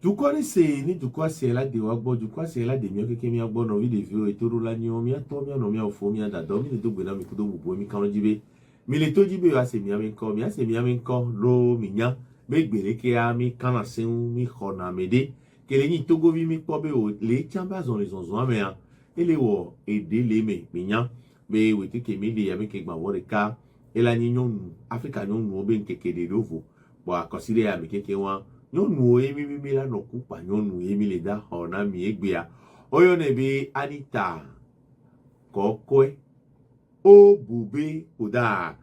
Du quoi c'est ni du quoi c'est là de wagbo du quoi c'est là de mio que mi agbo no vi de vio et toro la nyo mi ato mi no mi ofo mi ada do mi de gbe na mi kudo bubo mi kan jibe mi le to jibe wa se mi ami nko mi ase mi ami nko lo mi nya me gbere ke a mi kan na se mi khona mede ke le ni togo vi mi po be o le chamba zon les onzo me a ele wo e de le me mi nya be we ti ke mi de ya mi ke gba wo de ka ela ni nyon africa nyon no be nke ke de rovo bo akosire ya mi ke wa nyɔnu emi la nɔ ku kpa nyɔnu emi le da xɔ na mi egbea oyɔ ne be Anita kɔkɔe o bube oda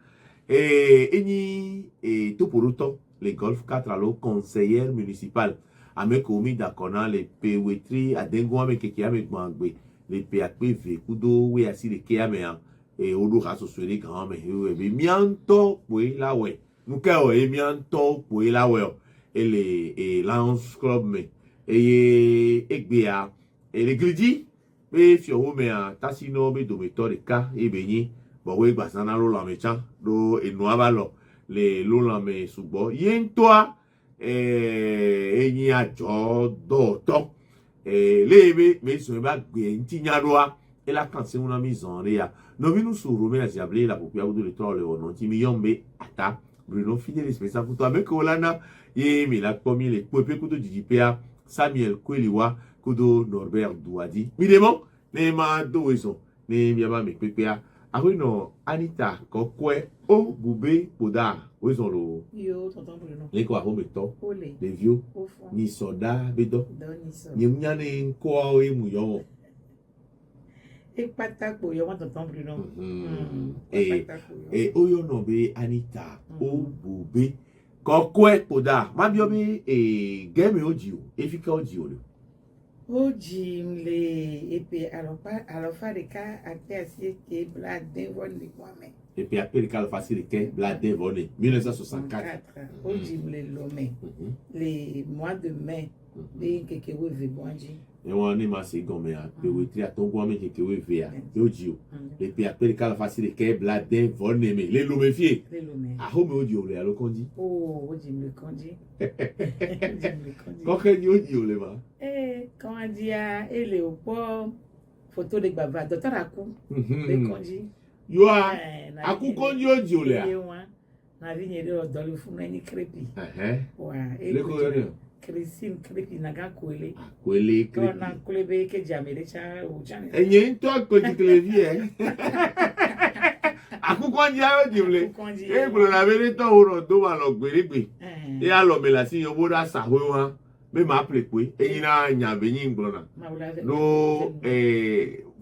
enyi toporotɔ le golf 4 alo conseillère municipale ame ko mi da kɔna le pe wetri adengo ame keke ame gbãgbe le pe akpe ve kudo we asi le ke ame a odo ha soso le gan ame be miantɔ kpoe la wɛ nuke o miantɔ kpoe la wɛ o ele Lions Club me egbea ele gridi be fio me a tasino be do me tori ka ebenyi bo we gbasana lo la mecha do enu abalo le lo la me sugbo yentoa enyi ajo do to le me so ba gbe ntinya roa e la kan se una maison ria no vinu su rome la diable la popia do le tro le ono ti mi yombe ata Bruno fidèle spécial pour toi avec Olana et mi la komi le pope kudo jijipea Samuel Kweliwa kudo Norbert Douadi mi demo ne ma do eso ne mi aba mi pepea awe no Anita kokwe o bube poda o eso lo Yo tonton Bruno le ko a home to Ole le vieux au fond ni soda bedo Doni so ni mnyane ko e mu yo e patako yo tonton Bruno oyo no be Anita o bube kokwe poda ma bi obi game oji o efika oji o o ji mle epe alofa de ka ate asie ke bla devon le kwame epe apel ka alofa si ke bla devon 1964 o ji mle lome le mois de mai be keke we ve bonji e won ni ma se gome a pe we tri atongo ame keke we ve a oji o epe apel ka alofa si ke bla devon me le lome fie a home oji o le alo konji o ji mle konji koke ni oji o le ma comment dire ele o po photo de baba docteur aku le konji yo aku konji oji o le a na vigne de odolu funu ni crepi wa le ko yo Christine crepi na ga kwele kwele crepi na kwele ke jamele cha o chane enye nto ko ti klevi aku konji oji o le e gboro na bere to oro do wa lo gberegbe e a lo me la si yo boda sa ho wa me ma ple pe eyin na nya be yin gboro na no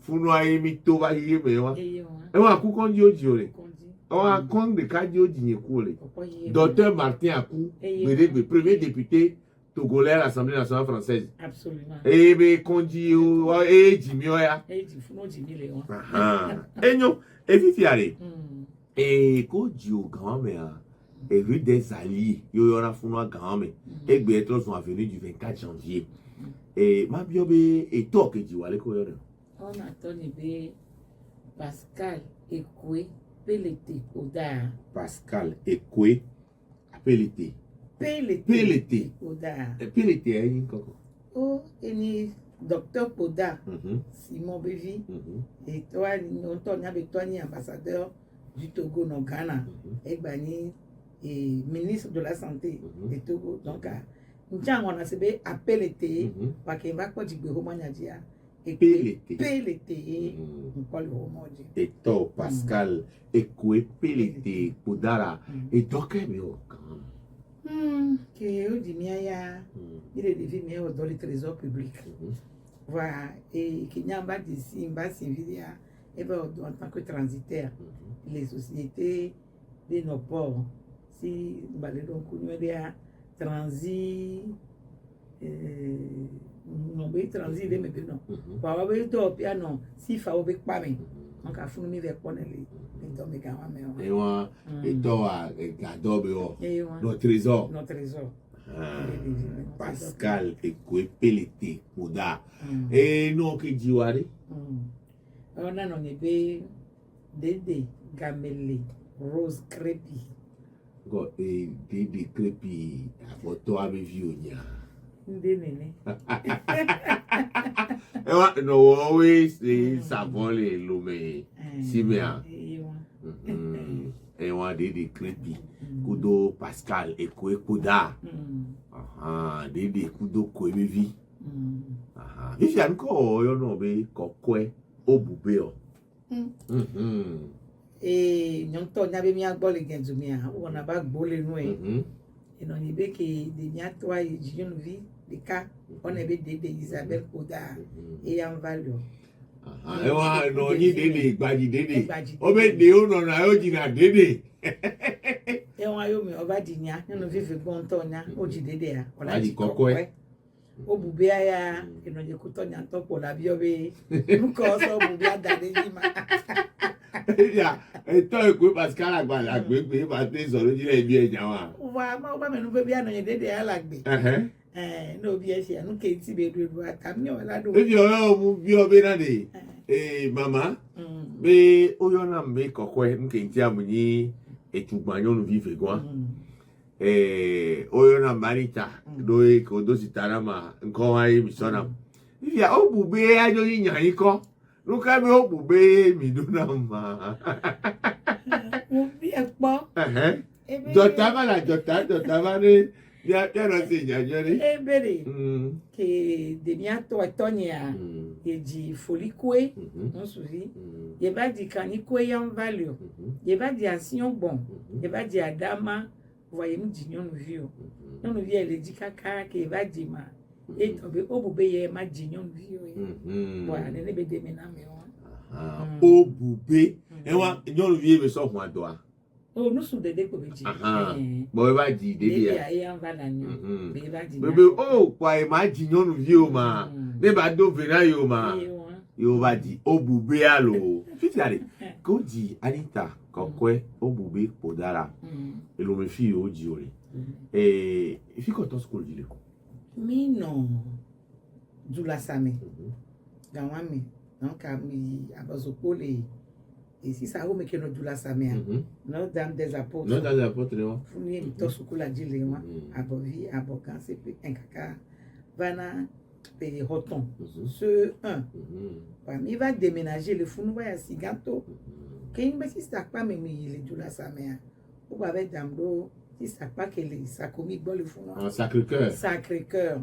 funu ayi mi to ba yiye me wa e wa aku konji oji o le o a kon de kaji oji yen ku o le docteur Martin Aku gberegbe premier député togolais à l'Assemblée nationale française. Absolument. Et be konji o e jimi o ya. E ji funu jimi le won. Enyo e fi fiare. E ko ji o grand-mère et rue des Alliés yo yora funu grand-mère e gbe etro son avenue du 24 janvier. Et ma bi obe e to ke ji wale ko yore. On attend be Pascal Ekwe Pelete Oda. Pascal Ekwe Pelete Pelete Poda. Pelete yin koko. Oh, eni docteur Poda. Simon Bevi. Et toi, on tourne avec toi, ni ambassadeur du Togo no Ghana. Et bani ministre de la santé du Togo. Donc, on a sebe Pelete parce qu'il va quoi du bureau manager. Pelete. Pelete. On parle au monde. Et toi, Pascal Ekwe Pelete Podara. Et donc, que o di miaya il est devenu dans le trésor public voilà et qui n'a pas d'ici bas civilia et ben en tant que transitaire les sociétés de nos ports si balé donc nous est transit non be transit de me non pa ba to piano si fa o be pa me donc a funu mi ve ponele donc me gawa me et wa et to a gadobe o no trésor Pascal Ekwe Pelete Poda et non que jiwari on a non be Dede Gamele Rose Crepi go e Dede Crepi a photo ave vionia Ndenene. No, always say savole lume simia. Ewa de creepy. Kudo Pascal Ekuda. De kudo Koemevi. If you anko yo no be kokwe obube. Nyonto nyabe mi agbole genzumia. Wona ba gbole nu e. Eno ni be ke de mi atwa e jinu vi de ka on ebe de Isabelle Koda e yan value. Ewa no ni dede igbaji dede. Obe de o no na o jina dede. Ewa yo mi oba dinya nenu vive gbonto nya o ji dede ya. Ola ji kokwe. Obube aya eno je kuto nya to po la bi obe. Nko so obube adade yi ma. Ya, eto ekwe Pascal agbegbe ba te sọ̀rọ̀ jile bi eja wa. Wa ma oba menu be bi anoye dede ya lagbe. No bi e se anu ke ti be do atami o la do. Ebi o mu bi obe na de. Mama. Be oyo na mbe kokwe nke nti amunyi etugbanyo nu vive gwa. Oyo na marita do e ko do sitara ma nko wa yi bisona. Ifi a obube ajo yin yan iko. Nunca me obube mi do na ma. Mo bi e po. Jota ba ni ya no se nyanyo ni. Ebere. Que de mi ato etonia e di folikwe, on souvi. Ye ba di kanikwe yan value. Ye ba di asion bon. Ye ba di adama voyez mu di nyon vio. Nyon vio ele di kaka ke ba di ma. E tobe obube ye ma di nyon vio e. Voilà, ne be de mena me on. Obube. Ewa nyon vio be so ho adoa. Oh, nous sommes des comédiens. Bon, va dire des Bébé, oh, quoi, imagine nous vieux, ma. Ne va do vera yo, ma. Yo va dire, oh, boubé, allo. Fitari, ko di Anita, kokwe, oh, boubé, podara. Et l'homme fille, oh, diori. Et, il fait quoi ton school, dit le coup? Mais non. Dula Same. Gawame. Donc, ami, abazopole. Et si ça vous me que nous Dula Same. Notre Dame des Apôtres. Notre Dame des Apôtres, non? Fournier, to sukula dilema. Abovi, abokan, c'est un kaka. Vana, et roton. Ce un. Il va déménager le fou, nous va y siganto. Quand il me dit ça pas même il est Dula Same. Ou avec Damdo. Si ça pas que les sacomiques bon le fond. Sacré-Cœur. Sacré-Cœur.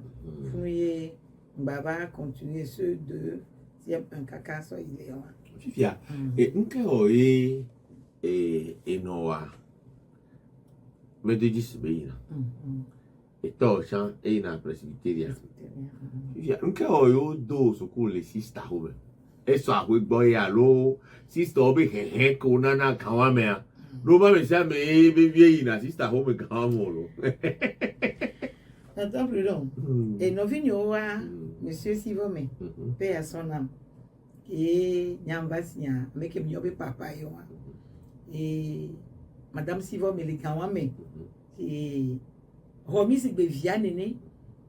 Fouillé, Baba continuer ceux de si un caca soit il est. Fifia. Et un cas et Noah. Mais de 10 béina. Et torchant et na presbytéria. Fifia. Un cas yo do so cool les sista hobe. Et so a boy allo. Sista obe he ko nana kawamea. Roma me sa me bebie na sister home kamolo. Attends plus long. Et nos vignes monsieur Sivome, paix à son âme. Et Nyambasia, mais que m'yobe papa yo. Et madame Sivome les kawame. Et Romi si be vianene,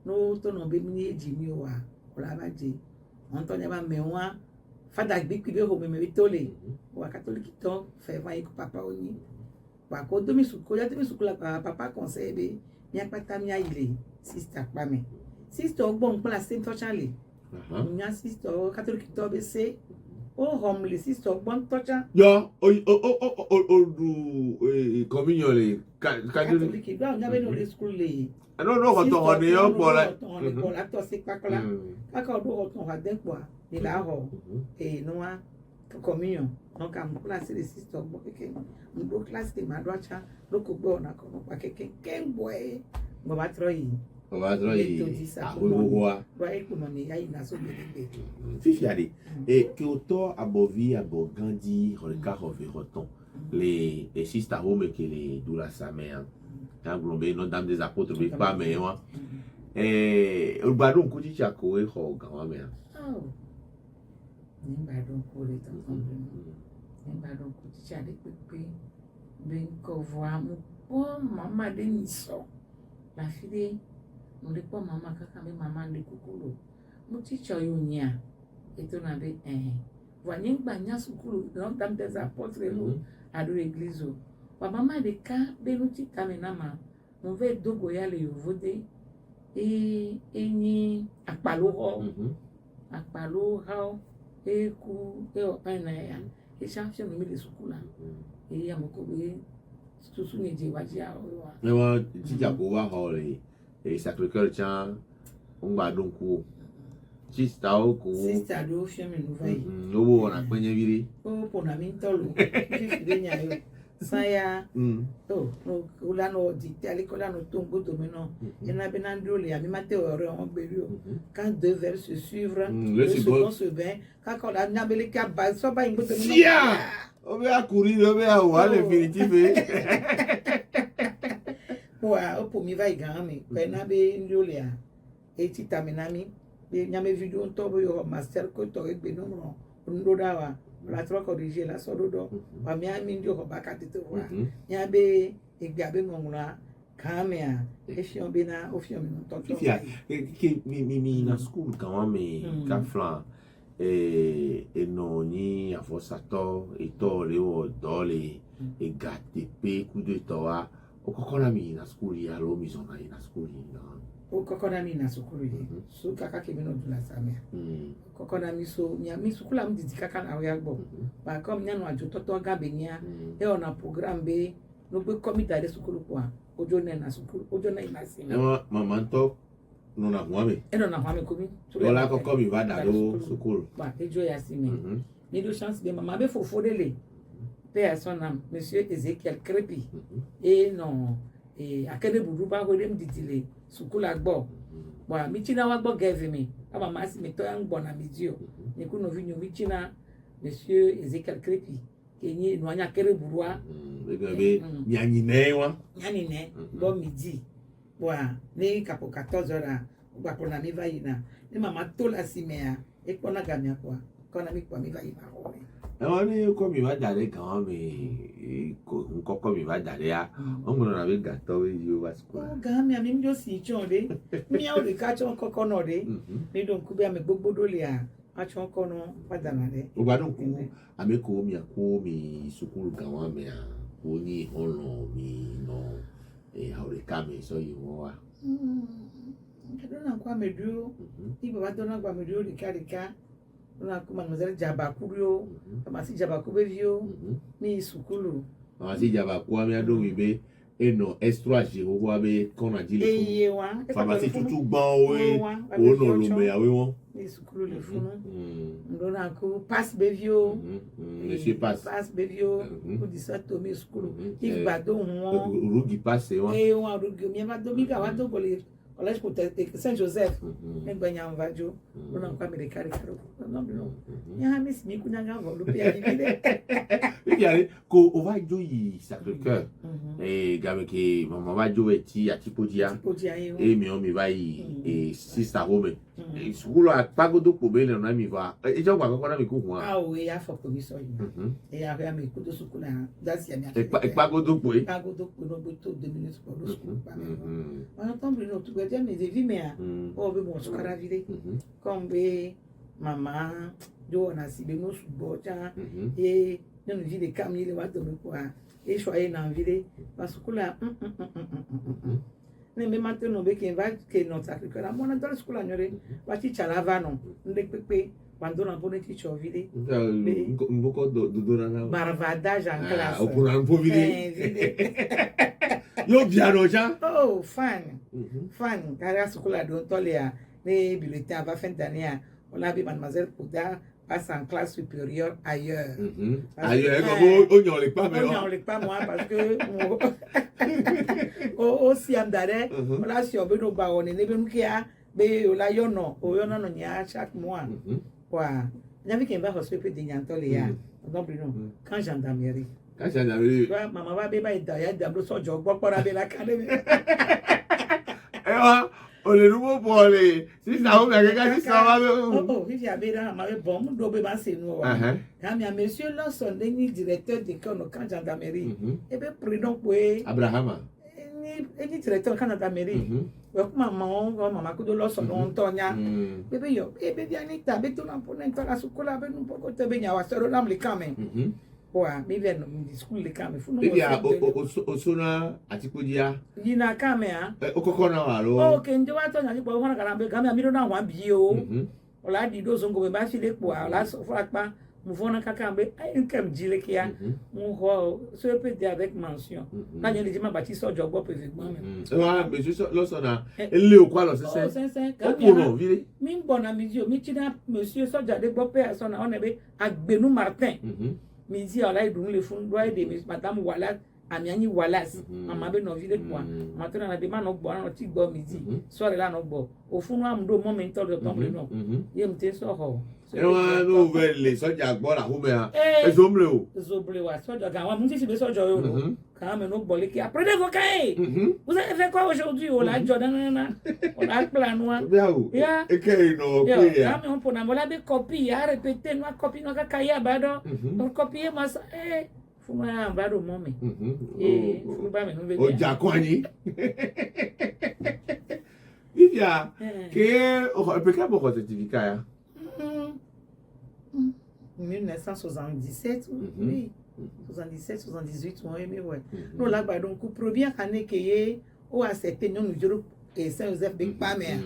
no to no be mini jimio wa. Ola ba je. Antonia ba mewa. Fada big people home me tole wa catholique ton fait vai ko papa oni wa ko domi suko ya domi suko la papa conseil be mi apata mi ayile sister pa me sister ogbon pa la Saint Chale mi sister catholique to be se o home le sister ogbon tocha yo o du communion le catholique do on avait no le school le no ko to on yo bola bola to se pakola aka do on ha den kwa ni la ho et noa communion donc am classe de sister bo keke mo classe de madwacha lo ko gbo na ko pa keke ken boy mo ba troyi ahuwa ba e ko no ni ai na so bebe fifi ali et que auto abovi abogandi reka hoveroton les sister home que les Dula Same en globé non Dame des Apôtres mais pas mais moi o gbadun ku ti chako e ho gan me nígbà tó ń kó lè tán fún mi nígbà tó ń kó tíṣà dé pépé bí n kò fọ àmú pọ́ màmá dé ní sọ láfi dé mo lè pọ́ màmá kankan bí màmá lè kúkúrò mo tíṣà yóò ní à ètò náà bí wà nígbà ní àsùkúrò náà Dame des Apôtres ló àdó église o wà màmá dé ká bẹ́ẹ̀ ló ti ta mi náà mà mo fẹ́ dógò yá lè yòvó dé ni akpalo ho eku ena ya champion mi le sukula amoko be susu ni je wajia wa Ewa tija ko wa ho le Sacré-Cœur cha ngba don ku sister o ko sister do fi mi no vai lowo na penye biri o pona mi tolo fi de nya yo saya no ulano di tele ko lano to ngodo mi no ena be na ndro le ami mate ore won gberi o quand deux vers se suivre le second se bain quand on a nyabele ka ba so ba ngodo mi no o be akuri o be awa le definitive wa o po mi vai gan mi pe na be ndro le a eti taminami be nyame video to bo yo master ko to egbe no mo ndo da wa la trop corriger la so do wa mi ami ndio ko bakati to wa nya be egbe abe mo ngura kamea e fi on be na o fi on mi to to ke mi na school kan me ka flan no ni afosato to le o dole e gatti pe ku de to wa o kokona mi na school ya lo mi zona na school na o kokona mi na sukuru ye so kaka ke mi no dula samia kokona mi so mi sukula mi didi kaka na ya gbo ba kom nya no ajo toto ga be nya e ona program be no be komita de sukulu kwa ojo na sukulu ojo na ina si mama to no na huame e no na huame ko mi ola koko mi va da do sukulu ba ejo ya si mi ni do chance be mama be fofo dele pe à son âme monsieur Ezekiel Krepi et non et akede budu ba ko dem ditile sukula gbo wa mi china wa gbo give me aba ma si mi to yan gbo na mi dio ni ku no vinyo mi china monsieur Ezekiel Krepi ke ni no anya kere burua be nyanyi ne wa nyani ne bo midi wa ni kapo 14 horas gba ko na mi va ina ni mama to la simea e ko na gamia kwa ko na mi kwa mi va ina ho àwọn ní kọ́ mi bá jàre kàn wọ́n mi kọ́kọ́ mi bá jàre ya wọ́n gbọ́dọ̀ náà bí gàtọ́ wí yóò wá sí kúrò. ọ̀gá mi àmì ń jọ sí ìjọ rẹ mi àwọn olè ká tí wọ́n kọ́kọ́ náà rẹ nídò nkú bí àmì gbogbo dólè à wọ́n tí wọ́n kọ́ náà pàdánù rẹ. ó gbádùn kú àmì kò mi àkó mi sukùrù gàn wọ́n mi à kó ní ọ̀ràn mi nà àwòrán ká mi sọ yìí wọ́n wá. ẹ̀dọ́ náà kó àmì dúró ní bàbá tó náà kó àmì dúró ríkàríkà na ko mademoiselle Jabakurio amasi Jabakubevio mi sukulu amasi Jabaku mi ado mi be eno extra je wo wa be kona jile fún eye wa pharmacie tutu gbon we o no lo me awe won mi sukulu le fún ndo na ko pass bevio monsieur pass bevio ko di sa to mi sukulu igba do won rugi passe won wa rugi mi ba do mi ga wa do gole collège pour Saint Joseph nganya mvajo ona kwa amerikari karo no ya miss mi kunyanga volo pe ayibile yari ko o va jo yi Sacré-Cœur gabe ke mama va jo eti atipodia mi o mi va yi sister home school apagodo po be le na mi va e jo gba koko na mi ku hun a o ya fo ko mi so yi e ya ya mi ku do school na that's ya mi apagodo po no bo to 2 minutes for do school pa mi on tombe no tu gade mi de vi me a o be mo sukara vide kombe mama jo na si be no su bo cha e no vi de kam ile wa to mi kwa e so ai na vide parce que là ne me mate no be ke va ke no Sacré-Cœur la mona dans school anyore wa ti chalava no nde pepe quando na bone ti chovide mboko do na barbadage en classe o pour un peu vide yo biano ja oh fan kara school a don tole a ne bulletin avant fin d'année on a vu mademoiselle Pouda passe en classe supérieure ailleurs. Ailleurs, comme on n'y pas, mais on n'y pas moi parce que aussi am dare, on a si on veut nous baronner, ne veut nous kia, mais on a yono n'y a chaque mois. Quoi? Il y avait qui va recevoir des nyantole ya. Non plus non. Quand gendarmerie. Quand gendarmerie. Maman va béba et d'ailleurs d'abord son job pour aller la académie. On le nouveau pour les si ça va quelqu'un qui ça va oh il y a bien ma bon do be ba se no wa quand mi monsieur Lawson ni directeur de camp gendarmerie et be prénom pour Abraham ni directeur camp gendarmerie we kuma mama ko do Lawson on tonya bebe yo bebe dia ni ta be to na pour na ta sukola be no poko te be nya wa sero lam le kame Wa mi ve no mi school le ka me fu no. If ya osona atikodia. Yina ka me a. Okoko na wa lo. O ke nje wa to nya po hona kala be ka me mi do na wa bi o. Ola di do so ngo be ba fi le po a la so fa pa mu fona ka ka be ai nkam jile ke ya. Mu ho so peut dire avec mention. Na nya le ma ba ti so jogbo pe fi gbon me. Wa be so lo so na ele o kwa lo sese. O sese ka mi no vile. Mi bona mi dio mi ti na monsieur soja de gbo pe so na on be Agbenu Martin. Mi di ala idun le fun do de mi madame Wallace Amiani Wallace mama be no vile kwa matona na de ma no gbo na ti gbo mi di so re la no gbo o fun am do moment to tombe no ye mte so ho e wa no ve le soja gbo la hu me a e zomle o zoble wa soja ga wa mu ti be soja yo no ka me no gbo le ki après vos cahiers vous avez fait quoi aujourd'hui o la jordan na on a plan noir ya e ke no pe ya me on pona mola be copie ya répéter no copie no ka kaya bado on copier mas fuma bado momi fuma ba me no be o ja kwani ya que o pe ka bo certificat ya 1977 oui 77 78 on aimé ouais no la ba donc première année que ye o accepté non nous juro et Saint-Joseph de Pamer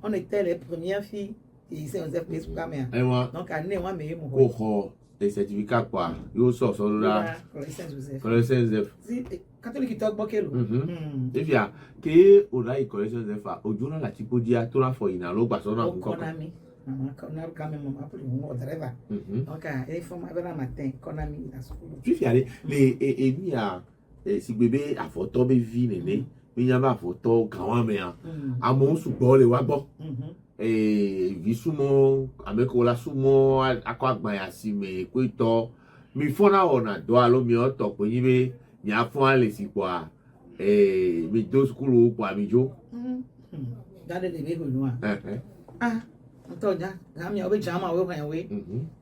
on était les premières filles et Saint-Joseph de Pamer donc année moi me mo ko les certificats quoi yo so là Saint-Joseph catholique talk bokelo et bien que o la Saint-Joseph ojuna la tipodia to la fo ina lo gba so na ko Konami quand même maman pour mon driver donc il faut m'avoir matin Konami la school tu fais aller les et mi a si bébé a photo be vi nene mi ya ba photo kan me a amon su gbo le wa gbo vi sumo ameko la sumo akọ agban ya si me ko ito mi fona ona do alo mi o to pe yin be ni a fun ale si po a mi do school po mi jo dade le be ho no a Antonia, gami obe jama we kan we.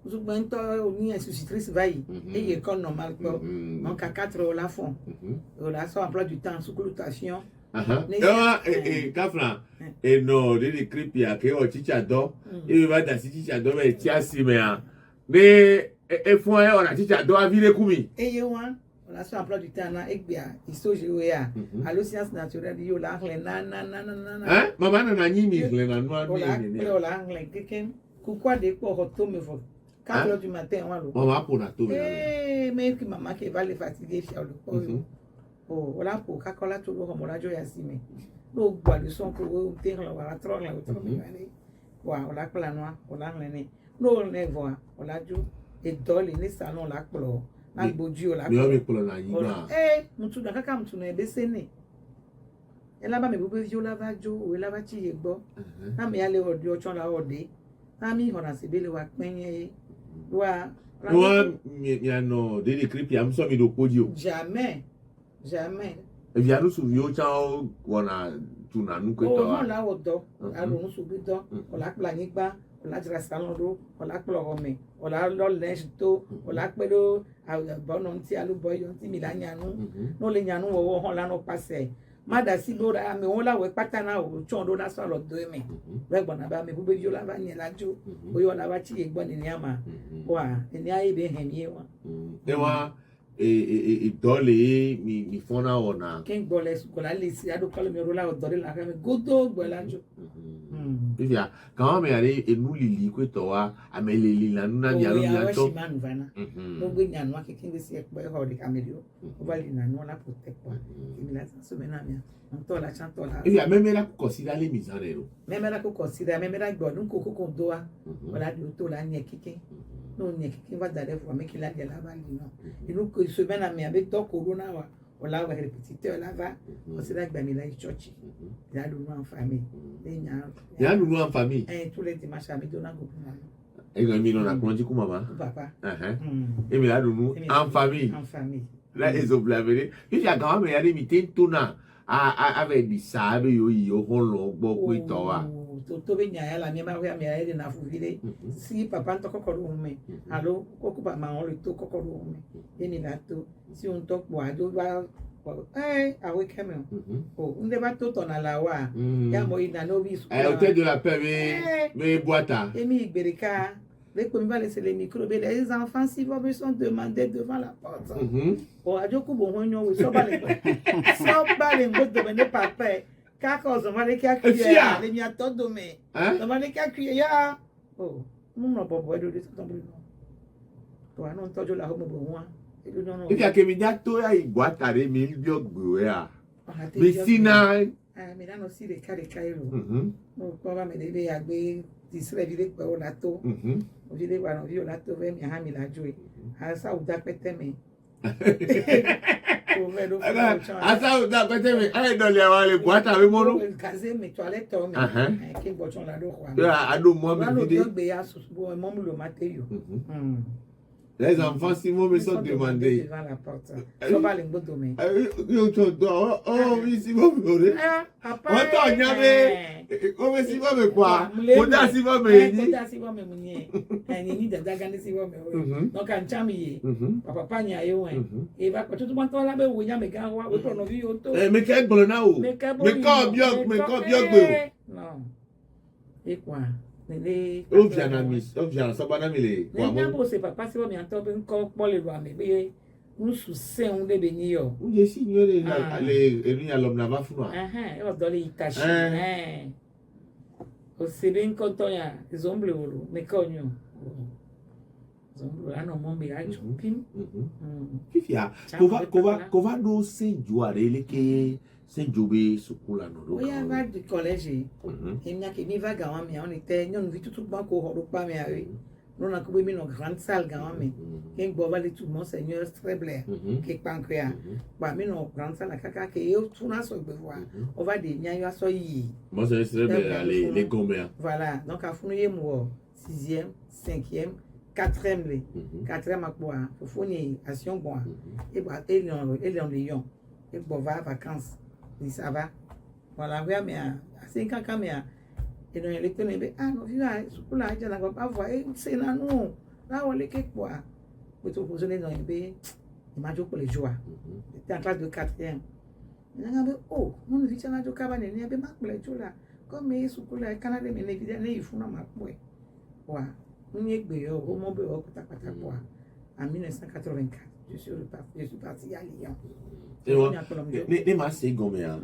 Zugban to oni institutrice vai. Et école normale quoi. Donc à 4 au la fond. Au la so emploi du temps sous-clotation. Kafra e no de creepy a ke o chicha do. E va da chicha do me ti asime a. Ne e fun e ora chicha do a vire kumi. E ye wan la so emploi du temps na egbia isoje we a. Allo science naturelle yo la na mama na nyimi le na no ani ni. La anglais keken. Pourquoi des pour retourner fort. 4 heures du matin on lo. Mama pour na to mais que maman qui va les fatiguer chez le oh voilà pour kakola to lo mo rajo ya sime. Lo gba le son ko o te ran wa tro ran o tro mi ni. Wa o la pla no o la nle ni. No ne vo o la ju e dole ni salon la plo. Na gboju o la. Mi o mi plo na yiga. Mutu da kaka mutu na ebe se ni. Ela ba me bo vi o la va jo o la va chi ye gbo. Na me ya le odi o chon la ode. Na mi hona se bele wa penye wa mi no de creepy am so mi do podi o. Jamais. E via no su yo chao wona tuna nu ko to. O la odo, alo no su bi do, o la pla nigba, o la jira salon do, o la plo ome, o la lo lench to, o la pedo bono nti alu boy nti mi la nyanu. No le nyanu wo ho la no passe. Mada si do ra me won la we pata na o chon do na so lo do me. We gbona ba me bu be yo la ba ni la jo. O yo la ba chi e gbon ni ama. Wa ni aye be hem ye wa. E wa dole mi fona ona ken gole ko la le si ado kole mi ro la o dole la ka me godo gbola jo bia quand me ale e nu lili ko to wa ameleli la nu na ni alo mi ato no gbe ni anu akeke ngi si e pe ho de camelio o ba li na nu la protect wa mi la so me na mi to la chan to la bia me la consider les misanero me la ko consider me la gbo nu ko do wa wala di to la ni keke no ni keke va dale fo me ki la de la ba li no inu ko so me na mi abe to corona wa o la wa répétiteur la va o se la gba mi la church ya lu no en famille ya lu no en famille tous les dimanches à midi on a groupe e ga mi no na konji ku mama papa e mi la lu no en famille la ezo blavere you ya ga me ya de mi tento na avec du sable yo ho lo gbo ku to wa to be nya la mi ma we mi ya de na fu vile si papa to kokoro me allo ko ba ma on le to kokoro me e ni la to si on to po ajo ba awe keme o nde ba to na la wa ya mo ina no bi su au tête de la paix me boita emi igberika les premiers va laisser les micros, mais les enfants, s'ils vont, ils sont demandés devant la porte. Oh, à Djoko Bonhonyo, oui, ça va les mots demander papa. Car on va les crier, les miatos domés. On va les crier, oh, mon n'a pas boire de ton bruit. Toi, non, toi, je la homme bon. Et puis, à Kemida, toi, il boit à des mille biogouéa. Mais sinon, mais là aussi, les cas de Cairo. Donc, on va me lever à bé, distraire, vider pour au lato. On vide voir, on vit au lato, vers mes amis la jouer. À ça, ou d'après mais. À ça, vous avez peut-être allez dans les boîtes avec mon nom. Casé mes toilettes, mais qui boitent la d'eau. À dos, moi, me dit. Les enfants, si moi me sont demandés. Devant la porte. Ça va les beaux domaines. Oh, oui, si vous me voulez. Attends, il y avait. Comment si vous me quoi? Koda si vous me dit. Koda si vous me dit. Ni dada gane si vous me. Donc, en chami, papa n'y a eu un. Et va quand tout le monde là, ben, oui, y a mes gars, oui, on a vu auto. Mais quel bon là où? Mais quand bien, non. Et quoi? Oh, bien, ça va n'amener. Mais c'est papa, c'est pas bien, toi, ben, quand pour les lois, mais nous sous c'est on est béni. Où est signé les l'homme là-bas fou. On doit les tâcher. Au c'est quand on y a des hommes bleus, mais cognon. Zomblo là non mon bien pim. Fifia, kova do senjuare leke senjobe sukula no. Oui, on va du collège. Il n'y a que mi va gawa mi on était nous vit tout banco horo pas mais avec. Nous on a coupé une grande salle gawa mi. Ken bova le tout monseigneur Strebler qui pancréa. Ba mi no grande salle kaka ke yo tout na so bevoir. On va des nya yo so yi. Monseigneur Strebler les gombe. Voilà, donc à fouiller moi 6e, 5e 4e, 4e à quoi? Il faut une action bon. Et bah, et on Lyon. Et bon, va vacances. Et ça va. Voilà, oui, mais à 5 ans, quand même, et dans les ténèbres, ah non, viens, pour la je n'ai pas voir. C'est là, non. Là, on est quelque quoi. Pour te poser dans les pays, il m'a dit pour les joies. C'était en classe de 4e. Il m'a dit, oh, mon vie, c'est un cabane, il y a des marques pour les jours là. Comme les sous pour les Canadiens, mais les vidéos, ils font la marque. Ouais. En 1984, je suis parti à Lyon. Ne ma se gome ya.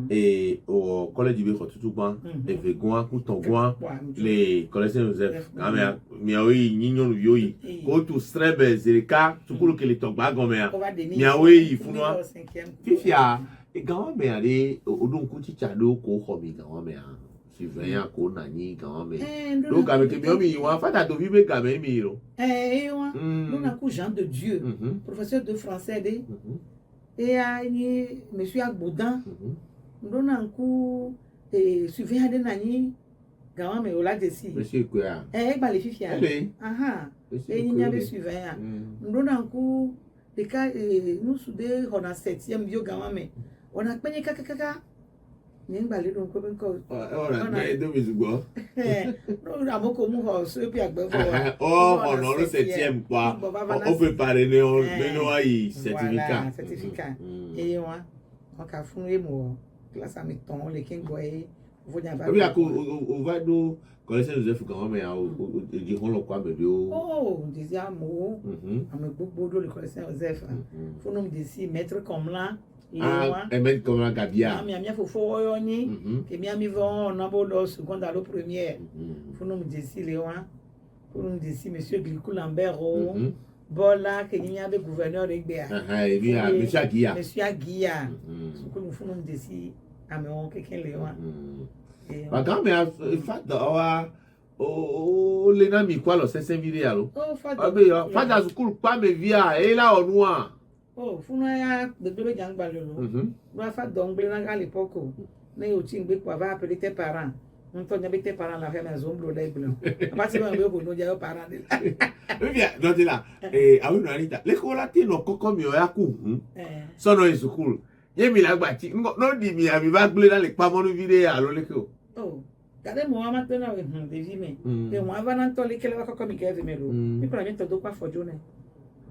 Et au collège du Béco tout bon, et Végoin, Coutongoin, les collèges Joseph, miaoui, Nignon Yoi, Kotu Strebe, Zerika, tout le que les togba gome ya. Miaoui, Funoa. Fifia, et gawa me ale, Odon Kuti Chado, Ko Homi gawa me ya. Surveillant ko nani gawa me. Donc avec miomi, on va faire de vivre gamin miro. Nous n'a coup Jean de Dieu, professeur de français de. Et monsieur Agboudin, nous avons un coup surveillant de nani gawa me au la desi. Monsieur quoi? Bah les filles. Et il y avait surveillant. Nous avons un coup les cas nous soudés on a 7e bio gawa me. On a payé kaka. Ni balé donc comme on a deux bisous. Nous avons comme on se puis agbe. Oh, on a le 7e quoi. On peut parler de nos certificat. Certificat. Et moi, on a fondé mon classe à mi-temps les king boy. Oui, on va nous connaître Joseph quand même au diront le quoi bédo. Oh, on disait un mot. On me beaucoup de le connaître Joseph. Faut nous dire maître comme là. Et mettre comme un gabia. Mais il faut foyoni, et bien mi vont on a beau le second à la première. Faut nous dire si Léon, faut nous dire si monsieur Glicou Lambert Bola que il y avait gouverneur de Béa. Et bien monsieur Aguia. Monsieur Aguia. Faut nous dire si améon quelqu'un Léon. Ma grand-mère fait oh les nami quoi le c'est vidéo alors. Oh fada school pas me via et là au noir. Oh, Funaya, de deux gens balolo. Doit faire d'anglais à l'époque. Mais au Tching, quoi va appeler tes parents. On t'en avait tes parents la faire maison bleu blanc. Pas si on veut nous dire aux parents. Bien, donc là, et à une anita, l'école latino comme yo yaku. Sono in school. Yemi la bati, non di mi ami va bleu dans les pas mon vidéo alors l'école. Oh, regardez moi maintenant des vimés. Et moi va dans tous les qu'elle va comme il y avait melo. Mais pour la mienne te doit pas faut journée.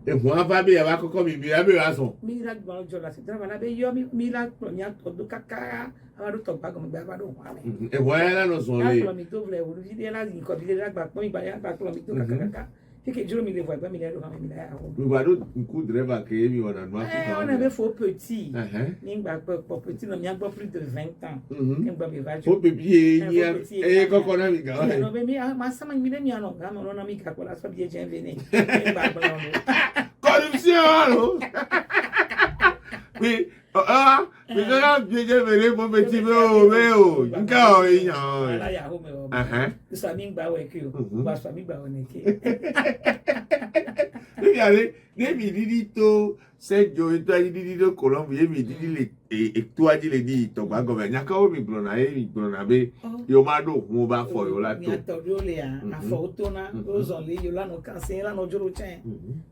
Et moi, va bien, va comme il a bien raison. Mira gbɔn jɔ la sitara bana bɛ yɔ mira kplɔnya tɔ do kaka ava do tɔgba gɔmɛ gbɛ ava do hɔn amɛ. Et moi, là, nous sommes Ya les. kplɔmi do vlɛ wolo vi la zi kɔ vi la gba kpɔmi gba ya gba kplɔmi do kaka fike dzro mi le vɔ ɛgbɛ mi lɛ do hɔn mi lɛ ya hɔn. Nous voyons un coup de rêve à créer, mais on a demandé. On avait faux petit. Ni gba gbɔ petit na mi a gbɔ plus de 20 ans. Ni gba mi va Faut jo. papier, et quand on a mis Non gars. mais mi ma sama mi le mi ano ga mo na mi ka ko la so bi e jen veni. Ni gba gbɔ no. Corruption, allô? Oui, mais là, j'ai venu mon petit peu, mais oh, encore, il y a. Ala ya ho me o. So mi gba we ki o. Gba so mi gba o ne ki. Regardez, les midito, c'est Joe, toi, il dit de Colombie, il dit les, et toi, il dit, ton bago, mais il y a quand même un blonabe, Yomado, Mouba, for Yola. Mi atɔɖo lea, afɔwo tona, wozɔ li yola no kanse la no dzro tsɛ.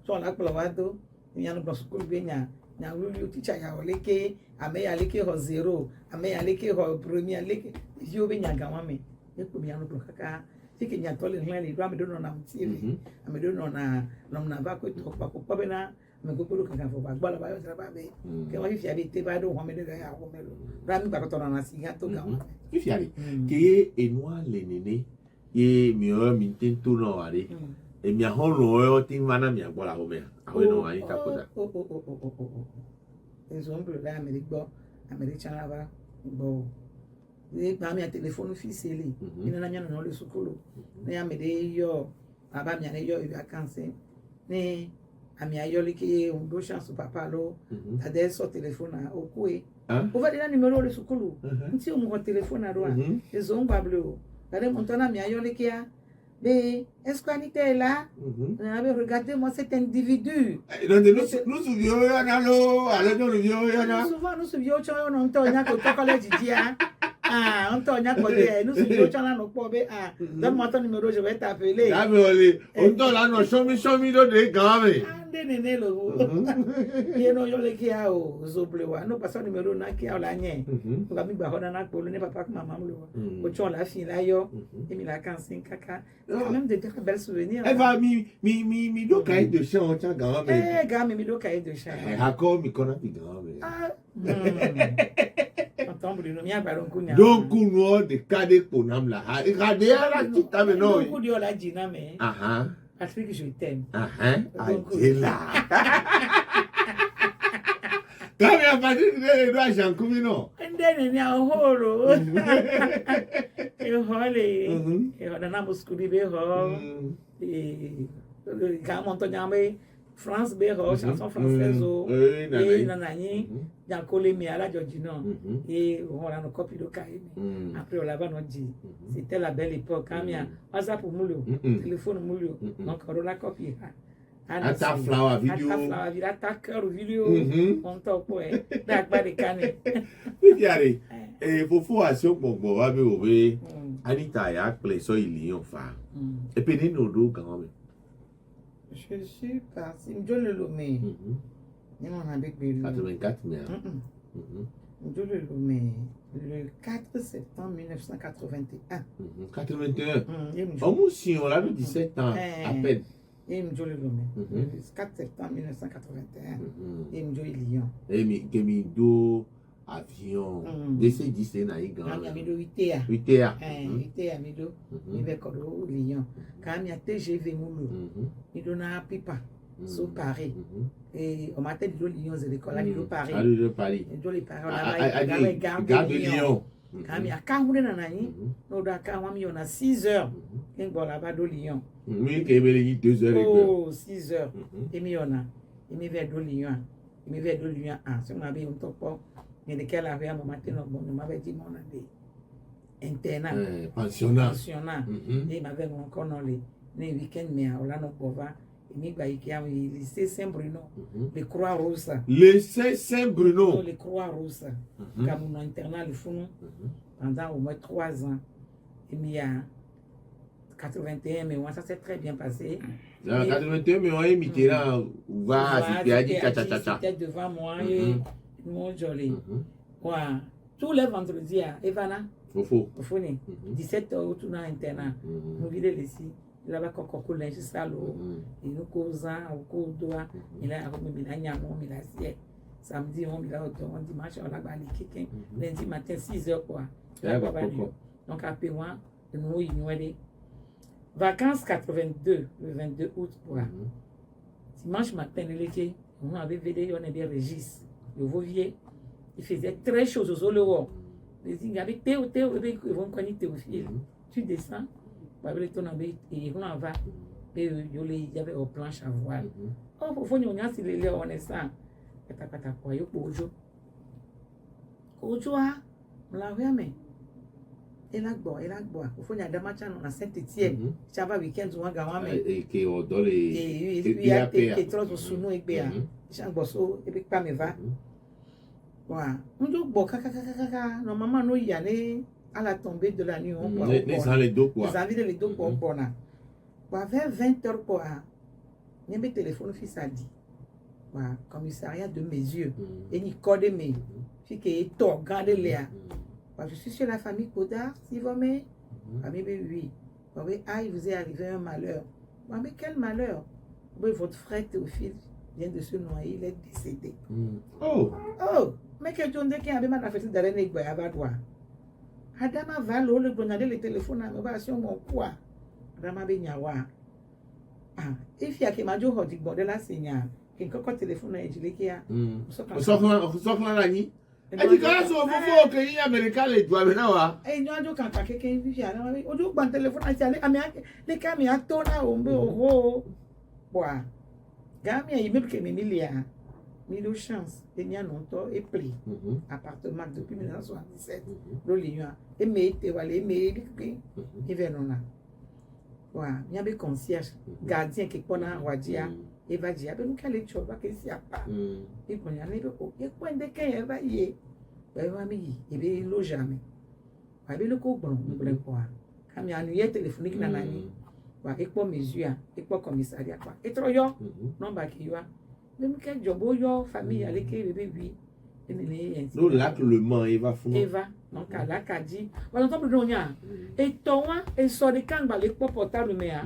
So la kplɔ wa do, mi anu gbɔ sukulu be nya wuli teacher ya oleke, ame ya leke xɔ 0, ame ya leke xɔ premier leke, viwo be nya ga wa me. Ne ko mi anu kplɔ kaka. Fike nya tɔ le hlɛ le do ame do nɔ na TV, ame do nɔ na va ko to pa ko pa be na me ko ko kaka fo ba gbɔ la ba yo tra ba be. Ke wa fifia be te ba do hɔn me de ya ho me lo. Ra mi ba ko tɔ na si ga to ga wa. Fifia le. Ke enua le nene, ye mi o mi tento no are. E mi ahon lo o tin mana mi agbo la ho me. Awe no ani ta ko da. Ezo mbro la Amerique gbɔ, Amerique chan ba gbɔ. Ni ba mi a téléphone fils ele. Ina na nya no le sukulu. Ne ya me de yo aba mi ane yo e vacances. Ne ami ayo le ke on do chance papa lo. Ade so téléphone a okue. O va de na numéro le sukulu. Nti o mo téléphone a do a. Ezo ngba blo. Ade mon tona mi ayo le ke a. Mais est-ce qu'on était là? Regardez-moi cet individu. Nous souvions, allez, nous souvions, souvent, nous souvions, on tourne au collège d'hier. On tourne à côté, nous souvions, on a nos pauvres. Donne-moi ton numéro, je vais t'appeler. Ah, mais on tourne là, non, show me, de gamme. Nene lo. Ye no yo le kia o zoblewa. No paso numéro na kia o la nye. O ga mi gba hoda na polo ne papa ko mama lo. O chon la fin la yo. Et mi la kansin kaka. Quand même de très belles souvenirs. Elle va mi do cahier de chant on tient gamme. Gamme mi do cahier de chant. Hakko mi kona pi gamme. Attends Bruno mi agbaron kunya. Donc kuno de kade ponam la. Regardez la petite ame no. Ku di ola jina me. Patrick, je t'aime. Angela. Quand il a pas dit que doit Jean Coumino. And then il y a un holo. Et holé. Et on a musculi be ho. Et quand on entend France be ho, chanson française o. Et nanani. Dans collé mi à la Georgina. Et on a nos copies de cahier. Après on l'a pas dit. C'était la belle époque. Quand il y a WhatsApp pour moulio, téléphone moulio. Donc on la copie. Ata flower video. Ata flower video. Ata cœur video. On top ouais. D'accord les cannes. Regardez. Et pour faire action pour voir be obe. Anita ya play so il y on fa. Et puis nous do quand même. Je suis parti. John le Lomé. Il m'en a béqué. 84 mais. John le Lomé. Le 4 septembre 1981. 81. On moussi, on avait 17 ans à peine. Et me John le Lomé. Le 4 septembre 1981. Et me John Lyon. Et me do avion. D'essayer d'essayer na y grand. Quand il y a 8 heures. 8 heures. 8 heures, mido. Il va au Lyon. Quand il y a TGV Moulou. Il donne un pipa. Sur Paris. Et on m'a dit de Lyon, c'est l'école de Paris. Ah, de Paris. Et de les parents là-bas, gare de Lyon. Quand il y a 40 nanani, nous on a 6 heures. Et bon là-bas de Lyon. Oui, il y a 2 heures. Oh, 6 heures. Et mi on a. Il me vers de Lyon. Il me vers de Lyon. Ah, si on avait un top. Mais de quelle avait un moment, on m'avait dit mon année. Internat. Pensionnat. Et il m'avait encore dans les week-ends, mais on l'a non pova. Il m'a dit qu'il y a le lycée Saint-Bruno, les Croix-Rousse. Lycée Saint-Bruno. Les Croix-Rousse. Comme mon internat, le fond, pendant au moins 3 ans. Il y a 81, mais moi, ça s'est très bien passé. 81, mais on est mis là, on va, c'était devant moi, et mon joli. Tous les vendredis, Evana. Fofo. 17 heures, tout dans l'internat. Nous vivons ici. il a pas encore linge sale il nous causa au cours doigt il a comme il a nyamo il a sie samedi on il a on dimanche on a bali quelqu'un lundi matin 6h quoi donc après moi nous il vacances 82 le 22 août quoi dimanche matin l'été on avait védé on avait Régis le Vauvier il faisait très chaud aux Olowo il y avait Théo ils vont connaître Théophile tu descends avec ton ami et on va et il y avait au planche à voile oh faut nous on si les on est ça kata quoi yo ojo on la voit mais elle a boire faut n'y a des matchs à Saint-Étienne ça va week-end on va mais et qui au dans les et il y a des trop sous nous et bien j'en bosso et puis pas me va voilà on dit bon kaka normalement nous y aller à la tombée de la nuit on boit les deux quoi les avis de les deux pour bona vers 20h quoi n'y a téléphone fils a dit voilà commissariat de mes yeux et ni code mes fi que to garder les je suis sur la famille Kodar si vous me oui il vous est arrivé un malheur mais quel malheur votre frère Théophile vient de se noyer il est décédé oh mais que tu dis qu'il y avait mal fait d'aller négocier avec toi Adama va le bonade le téléphone à me sur mon quoi Adama benyawa et fi ake majo hodi bordel la signal kin koko téléphone e jile kia sokla la ni e di ka so fofo ke yi America le do na wa e nyo ajo kan ka keke fi ara wa ojo gban téléphone ati ale ami le ka mi ato na o mbe oho wa ga mi e me ke mi milia mille chance et n'y a longtemps et pris appartement depuis 1977 le lion et mais te walé mais et venona wa n'y avait concierge gardien qui pona wadia et va dire ben quel est choba que si a pas et qu'on y a le ko et point de que va y va mi et be lo jamais va be le ko bon quoi quand y a nuit téléphonique na nani wa et pour mesure et pour commissariat quoi et trop yo non ba ki yo même quel job yo famille avec bébé oui no lac le man Eva donc la kadi voilà donc nous nya et towa et so de kan ba le portable me a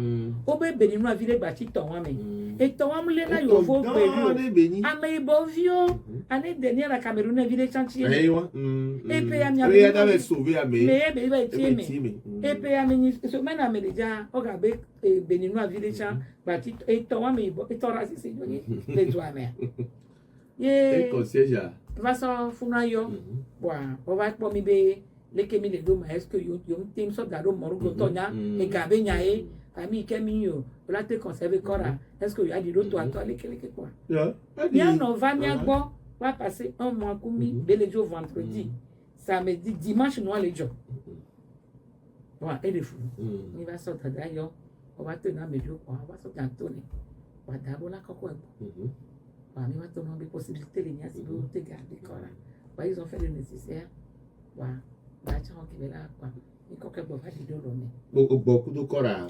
o be beni no avile gba ti towa me et towa mu le na yo fo beni ame bo vio année dernière la Cameroun a vile chantier et puis a mi a avait sauvé a me be ba ti me et puis a mi so me na me deja o ga be beni no avile chan ba ti et towa me bo et tora si se joni le doa me et concierge va s'en funayo on va pour mi be le kemi le do ma est-ce que yo tim so garo morugo tonya e gabe nyae ami kemi yo la te conserver kora est-ce que yo a dit do to ato le kele quoi bien on va mi agbo va passer un mois kumi be le jour vendredi samedi dimanche no le jour voilà et le fou ni va sortir d'ailleurs on va tenir mes jours on va sortir Anthony va d'abord la kokko mais maintenant des possibilités les nias de te garder quoi ils ont fait le nécessaire voilà bâtiment qui est là quoi il faut que beaucoup de cora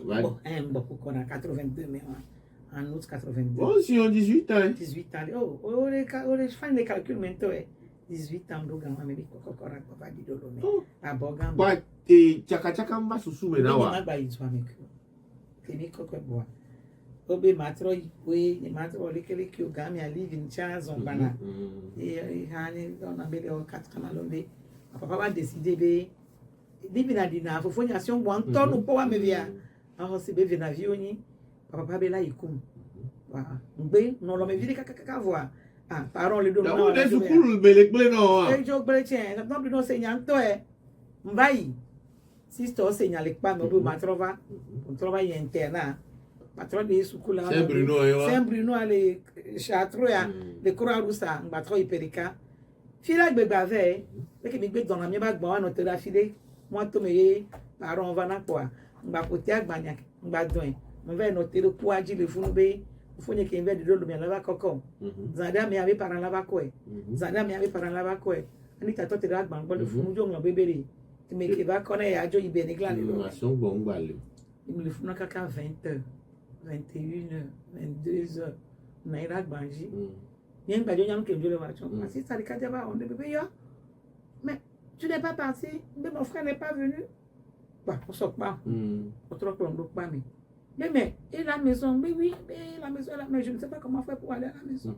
beaucoup cora 82 mais en août 82 oh si on 18 ans 18 ans oh les fins de calcul maintenant 18 ans donc on me dit que cora va dire mais à Bogam quoi et chaka mba susu me na wa ba yi swami que ni kokko boa obe matro we ni matro lekele ki ogami alive in chance on bana et hani on a bele o 4 kanalombe papa va décider be dibi na dina fo fonyation bon ton po wa me via a se be na vioni papa be la ikum wa ngbe no lo me vidi kaka voix parole do no de sukulu bele ple no e jo bele chen no bi no se nyanto mbai sister se nyale pa me obe matro va on trova interna patron de sukula Saint-Bruno ale chatro ya le Croix-Rouge ngbatro iperika fila gbegba ve le ke mi gbe don na mi ba gba wa no te da file mo to me paron va na kwa ngba poti agbanya ngba don mo ve no te le ku aji le funu be fonye ke inve de do mi la koko zada mi ave paran la ba ko ani ta to te da gba ngbo le funu jo ngba bebere ti me ke ba kona ya jo ibe ni glan le action bon gbale mi le funu kaka 20h 21h 22h naira gbanji bien gbajo nyam ke njole wa chon si ça le kadeba on de bébé yo mais tu n'es pas parti mais mon frère n'est pas venu bah on sort pas autre plan do pa mi Mais, et la maison, mais oui, mais la maison, mais je ne sais pas comment faire pour aller à la maison.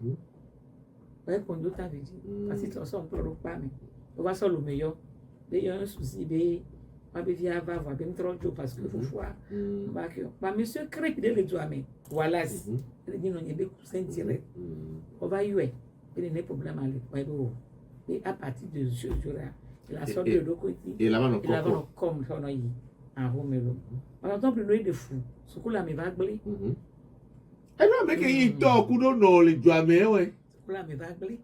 Ouais, quand d'autres t'avait dit, parce que tu as un peu pas, mais on va sur le meilleur. Il y a un souci, on va vivre va voir, bien trop jours parce que faut voir. Bah, monsieur crée de les doigts, mais voilà, il dit non, il y a des coussins direct. On va y aller, il y a des problèmes à l'époque. Et à partir de ce jour-là, il a sorti de l'autre côté. Et là-bas, il a comme ça, on a eu un Romero. On entend plus de fou. Ce coup là, mais va blé. Et non, mais qu'il y a un coup de non, les doigts, mais ouais. Ce coup là, mais va blé.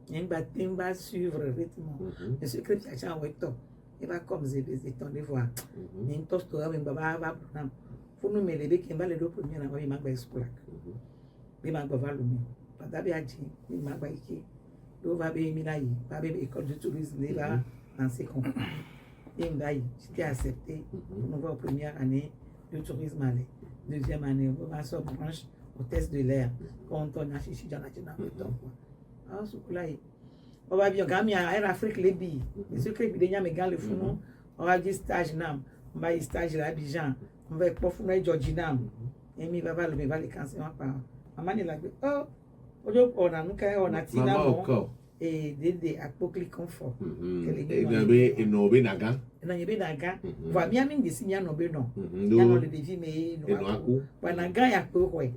Il y a un bâtiment va suivre le rythme. Monsieur Crépy a changé un top. Il va comme zébé, ton devoir. Il y a une toast à un baba, va prendre. Faut nous mêler, les qui les deux premiers, il m'a fait ce il m'a fait le mieux. Pas d'abord, il m'a fait do va be mi lai va be école de tourisme il va lancer concours et m'aille j'étais accepté on va en première année de tourisme aller deuxième année on va sur branche au test de l'air quand on a chichi dans la donc ah ce coup là on va bien gagner à Afrique les billes monsieur que bien me gagne le fou on va dire stage nam on va y stage à Abidjan on va pour fou na Georgina et mi va le va les cancer pas maman il a dit oh on a nous on a tina bon et des apocli confort et nobe naga na yebe naga va bien min de signa no be no ya no le devi me no wa naga ya ko hwe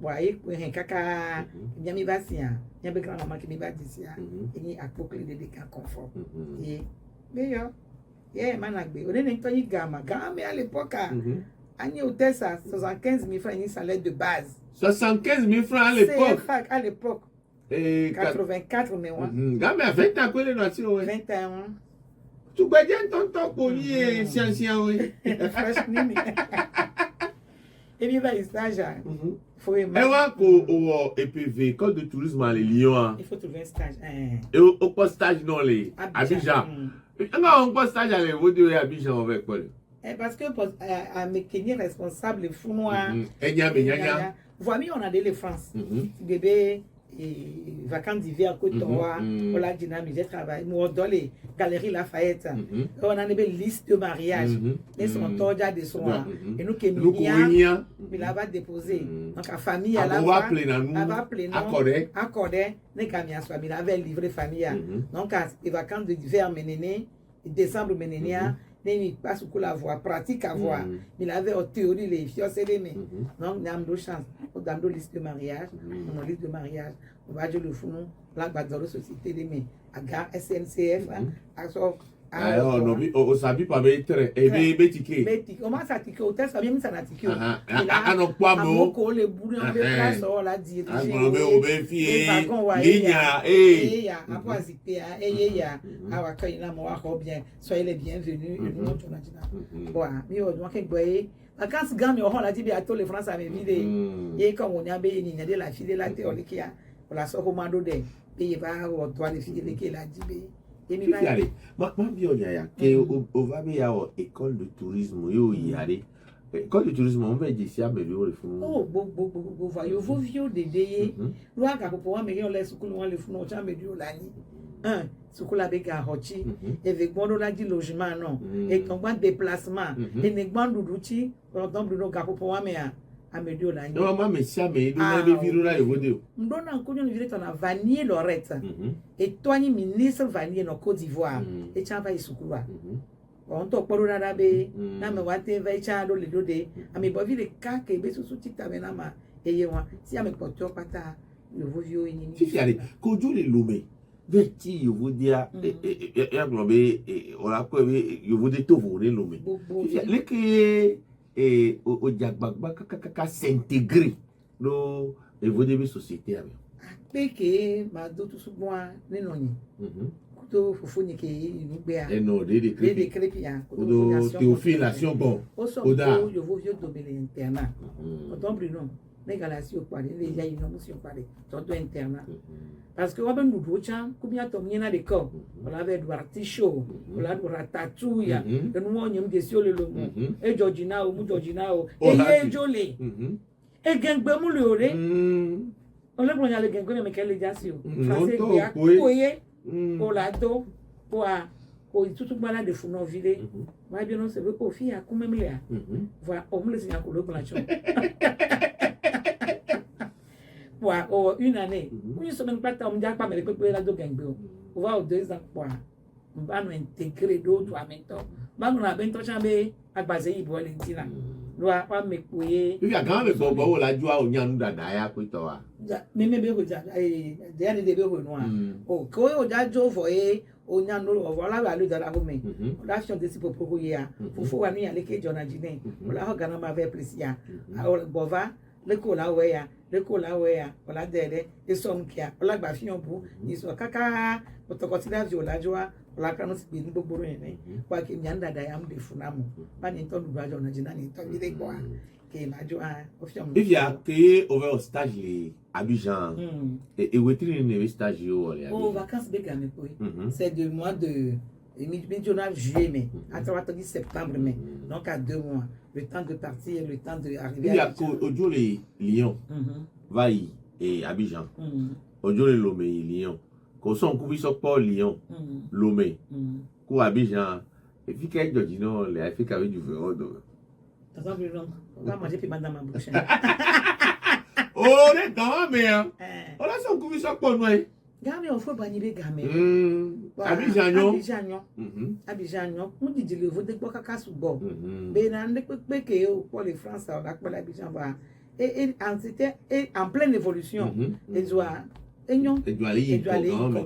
wa e ko hen kaka nya mi ba sia nya be grand mama ki mi ba disia ni apocli de ka confort et meilleur managbe on est n'to yi gama à l'époque ani hôtel ça 75 000 francs ni salaire de base 75 000 francs à l'époque. Et 84, mais ouais. Gamme à 20 ans, quoi, les nations, 21 ans. Tu peux dire ton pour y scientien, oui. Et bien, il stage. Faut et ouais, au EPV, école de tourisme à Lyon. Il faut trouver un stage. Et au poste stage dans les Abidjan. On poste stage à vous deux Abidjan avec quoi? Parce que à mes responsable, les fous noirs. Et voilà, on a des France. Bébé, vacances d'hiver, côté Toa, on a dynamique, j'ai travaillé. Moi, dans les galeries Lafayette, on a des listes de mariage. Ils sont déjà des soins. Et nous, qui nous, il va déposer. Donc, la famille, elle va appeler, accordé, les camions, il avait livré famille. Donc, les vacances d'hiver, décembre, il passe au la voie pratique à voir. Il avait en théorie les filles, c'est les mêmes. Donc, nous avons deux chances. Nous avons liste de mariage. On a liste de mariage. On va dire le fou, là, dans la société des mêmes. À gare SNCF, alors, on s'habille pas très. Et bien, ticket. Comment ça ticket? Au test, ça vient, ça n'a ticket. Ah, non, pas bon. Les boulons, on peut la dire. On peut fier. Ligne, après, zipper, bien. Soyez les bienvenus. Bon, mais on doit que quand ce gars me rend la dit à tous les Français à mes vidéos. Et comme on a bien une la fille de la théorie qui a, on la sort au mando de. Et il va au droit de filles qui l'a dit. Allez, ma bien que on va bien à école de tourisme yo y aller. École de tourisme on va dire si améliorer le fond. Oh bon voyez vos vieux dédé. Loi ka pour moi mais on laisse que on le fond on améliorer la ni. Ce que la bega hochi et avec bon la dit logement non et ton bon déplacement et ne bon doudouti on tombe no ka pour moi mais améliorer la ni. Non maman mais ça mais il a des virus là et vidéo. M'donne encore une vidéo on a Vanier Lorette et toi ni ministre Vanier no Côte d'Ivoire et tu vas y soukoua. On to porona dabe na me wate va cha do le dode ami bo vi le ka ke be susu tita me na ma eye wa si ame poto pata le vovio ni si allez ko jo le lomé veti yo vous dire et globé on la ko yo vous de to vous le lomé le que et au diagbagba ka s'intégrer no et vous de société avec peke ma do tout souvent ne noni to fofoni ke ni gbe a et non de crépi a théophilation bon oda yo vovio do bele interna autant Bruno les galaxies au parler les ya ino mo si on parler todo interna parce que waben du docha kubia to miena de ko on avait du artichaut on a du ratatouille de nous on yem de sur le lomo e Georgina o mu Georgina o e jolé e gengbe mu le ore on le bronya le gengbe me kele jasi o français ya koye pour la do pour o tutu gbala de funu vile ma bien on se veut au fille à comme même là voilà on me laisse ko lo blanchon pour une année une semaine pas on dia pas me pe la do gangbe on va au 2 ans pour on va nous intégrer d'autres en même temps ba nous na ben to chambe agbaze yi bo lentina lo a pa me poye if ya gan me bo bo la ju a o nyanu dada ya ko to wa me be ko ja de ani de be ko no a o ko o ja jo fo o nyanu lo voilà la lu dara ko me o la fion de si po ko ya fo wa ni ya le ke jona jine o la ho gana ma ve plesia o bova le ko la we ya o la dede e so nkia o la gba fion bu ni so kaka o to ko ti da jo la joa la kanu si bi gbogbo yin ni kwa ke nyanda da yam de funamu ba ni to du ajo na jina ni to bi de kwa ke la jo a o fion if ya ke over au stage le Abidjan et wetri ni stage yo le oh vacances be game ko c'est de mois de mi-journal juillet mai à travers septembre mai donc à 2 mois le temps de partir le temps de arriver il y a ojo le Lyon vai et Abidjan ojo le Lomé Lyon ko son ku bi so po Lyon Lomé ku Abidjan et puis que Georgie no le Afrique avec du véro do ça plus long on va manger puis dans ma bouche oh les gars mais on la son ku bi so po no Gami on faut banibe game. Abidjan yo. Mo di le vo de gbo kaka su gbo. Be na ne pe ke o pour les France on a pour l'Abidjan va. Et en pleine évolution. Et doit enyon. Et doit aller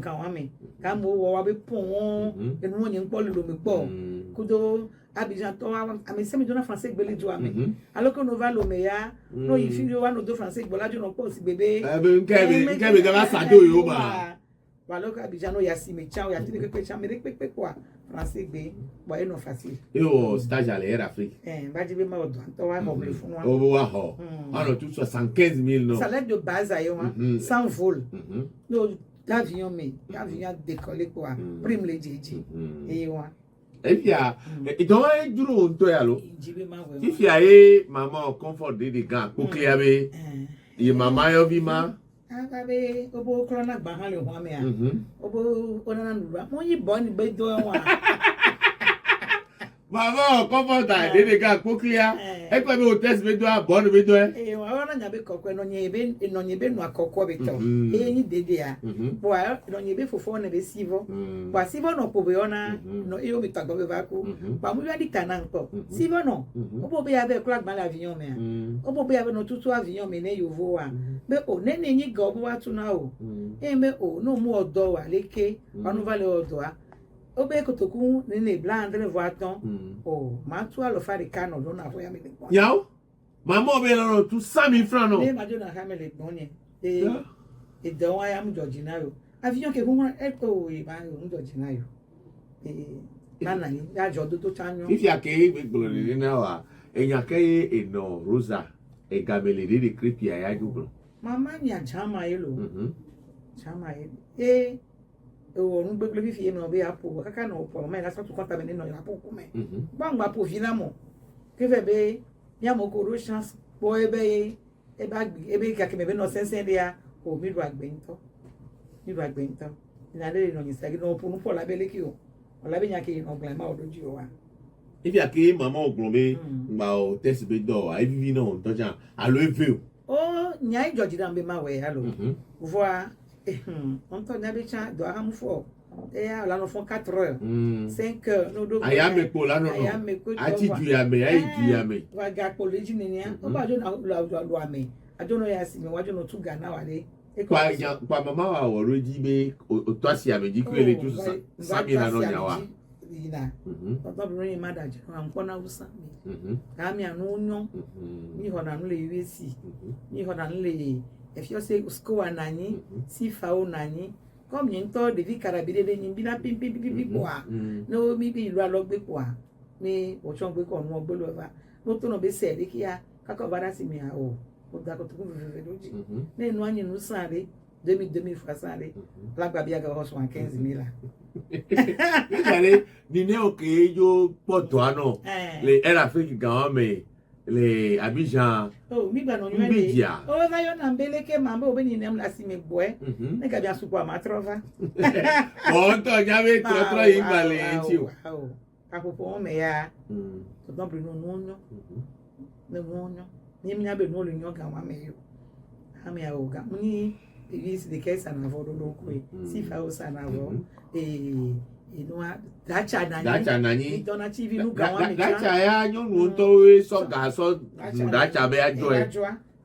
quand même. Quand mo wa be pon, et nous on y pour le me po. Kudo Abidjan to a me se me dona français gbele jo ame. Alors que nous va lo meya, no yi fi yo wa no do français gbola jo no po si bébé. Nkebe ga sa do yo ba. Alors que Abidjan no ya si me chao ya ti pe cha me pe quoi. Français gbe, bo e no facile. Et au stage à l'Air Afrique. Ba di be ma odo to wa mo le fun wa. O wa ho. Alors tout 75 000 non. Salaire de base ayo sans vol. No avion décoller quoi. Prime le jeji. Et wa. Et puis, il doit y avoir un tour à l'eau. Il y a eu maman confort de gars pour qu'il y avait. Et maman y a vu ma. Abe obo corona gba le ho me a. Obo onana nura. Mo yi bon be do wa. Maman confort de gars pour qu'il y a. Et puis au test be do bon be do. Eh wa na nyabe kokwe no nyebe no akokwo be to. Eh ni dede a. Bo a no nyebe fofo na be sivo. Ba sivo no po be ona no e o mi tagbo be ba ko. Ba mu ya di kana nko. Sivo no. Obo be ya be kula gba l'avion me a. Obo be ya be no tutu avion me ne yovo wa. Be o ne ne nyi go bo wa tu na o. E me o no mu odo wa leke. Anu vale odo a. Obe kotoku nene blanc le voiton oh ma tu alo fa de cano do na ho ya me le bon yaw maman be lo tout 100 000 francs non e ma jo na ha me le bon ni e do wa ya mu Georgina yo avion ke gun e ko e ba mu Georgina yo nana ni ya jo do to chanyo if ya ke be gbolo ni na wa enya ke e no rosa e gamele de creepy ya google mama ni ajama yelo chama e o nu gbegble bi fi no be apo kaka no po me la so to konta me no ya po ku me gbangba po fi na mo ke fe be ya mo ko ro chance po ebe ka ke me be no sensen dia o mi do agbe nto ina le no ni sagi no po nu po la be le ki o la be nya ke no glan ma o doji o wa if ya ke mama ogbon be ngba o test be do a vivi no to jan alo efe o nya George dan be ma we hello voir on to na be cha do ha mu fo ya la no fon 4 heures 5 heures no do aya me ko la no a ti ju ya me wa ga ko le ji ni ya o ba jo na lo ame ajo no ya si me wa jo no tu ga na wa le kwa mama wa woro ji be o to asi ameji ku ele tu sabi na no nya wa ina papa bi rin ma da je am ko na usa mi ka mi anu nyo ni ho na no le yesi ni ho na no le if you say school anani si fa o nani comme yin to de vi karabide de yin bi na pim kwa no mi bi lu alo gbe kwa mi o chon gbe ko no gbe lo ba mo to no be se de kia ka ko bara si mi a o da ko to ku ve doji ne no anyi no sare 2000 fois sare la gba bi aga ho 15000 la ni ne o ke yo poto ano le era Afrique gan me les Abidjan Oh, mi gba no nywe. Mbijia. Oh, va yo na mbeleke mambe obeni nem la si me boy. Ne ga bia supo amatrova. Bon, to nyame trotro imbale enti o. Apopo me ya. To don bri no no. Ne wonyo. Ni mi abe no le nyo ga wa me yo. Ha me ya o ga. Ni is the case na vodo do ko. Si fa o sa na vo. Inua dacha nani itona TV nu ga wa me cha dacha ya nyonu nto we so ga so dacha be ajo e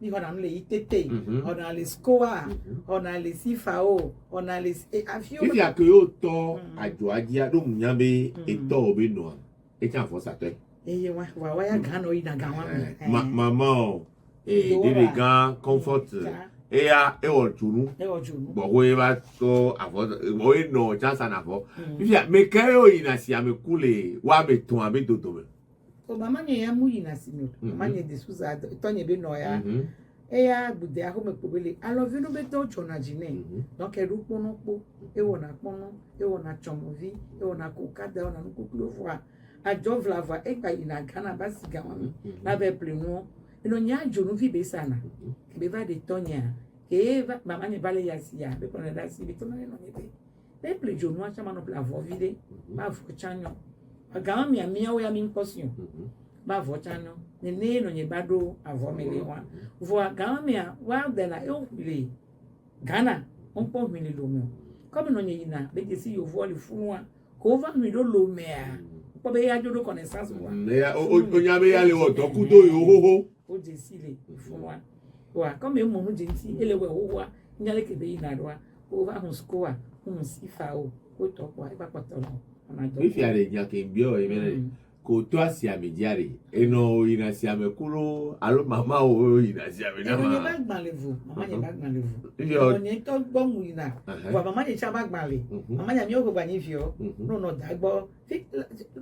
ni ho na le itete ona le scoa ona le sifao ona le afio if ya ke yo to ajo ajia do munya be eto obe no e cha fo sato eye wa ya ga no ina ga wa me mama o dede gan comfort eya ewo tunu bo we ba to avo o e no chance na vo bia me ke o ina si ame kule wa be ton abe dodo me o mama nye ya mu ina si me mama nye de suza to nye be no ya eya bude aho me pobele I love you no be to chona jine donc e ru pono po ewo na chomovi ewo na kokada ewo na nkukulo voa ajo vlava e pa ina Ghana basiga wa na be pleno ino nya jonu vi be sana ke be va de tonya ke va mama ne bale ya si ya be pona da si be tona no ne be ple jonu a chama no pla vo vide ma vo chanyo aga mi amia o ya mi nkosun ma vo chanyo ne no nye bado avo mele wa vo aga mi a wa de na e o le Ghana on po mi le lo mo comme no nye ina be je si yo vo le funu a ko va mi lo me a po be ya jodo connaissance wa o nya be ya le wo to ku to yo ho o je si le funu a wa comme mo nu je nti ele we wo wa nyale ke be ina do o va hun score hun sifa o to po e pa pato no ana do if ya le nya ke mbio e mele ko to asia mediare eno ina sia me kulo alo mama o ina sia me na ma ni bag malevu mama ni bag malevu yo ni to gbo mu ina wa mama ni cha bag male mama ya mi o gba ni fio no dagbo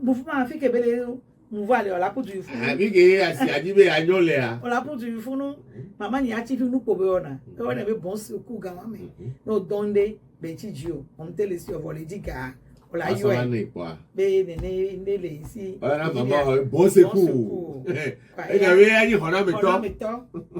bu fu ma fi ke bele mu vale ola putu ifu abi ke asia jibe anyole a ola putu ifu no mama ni achi fi nu ko be ona e wona be bon se ku ga mama no donde be chi jio on tele si o vole diga ola yo be ne le si ara mama bon se ku e ga we ani hona me to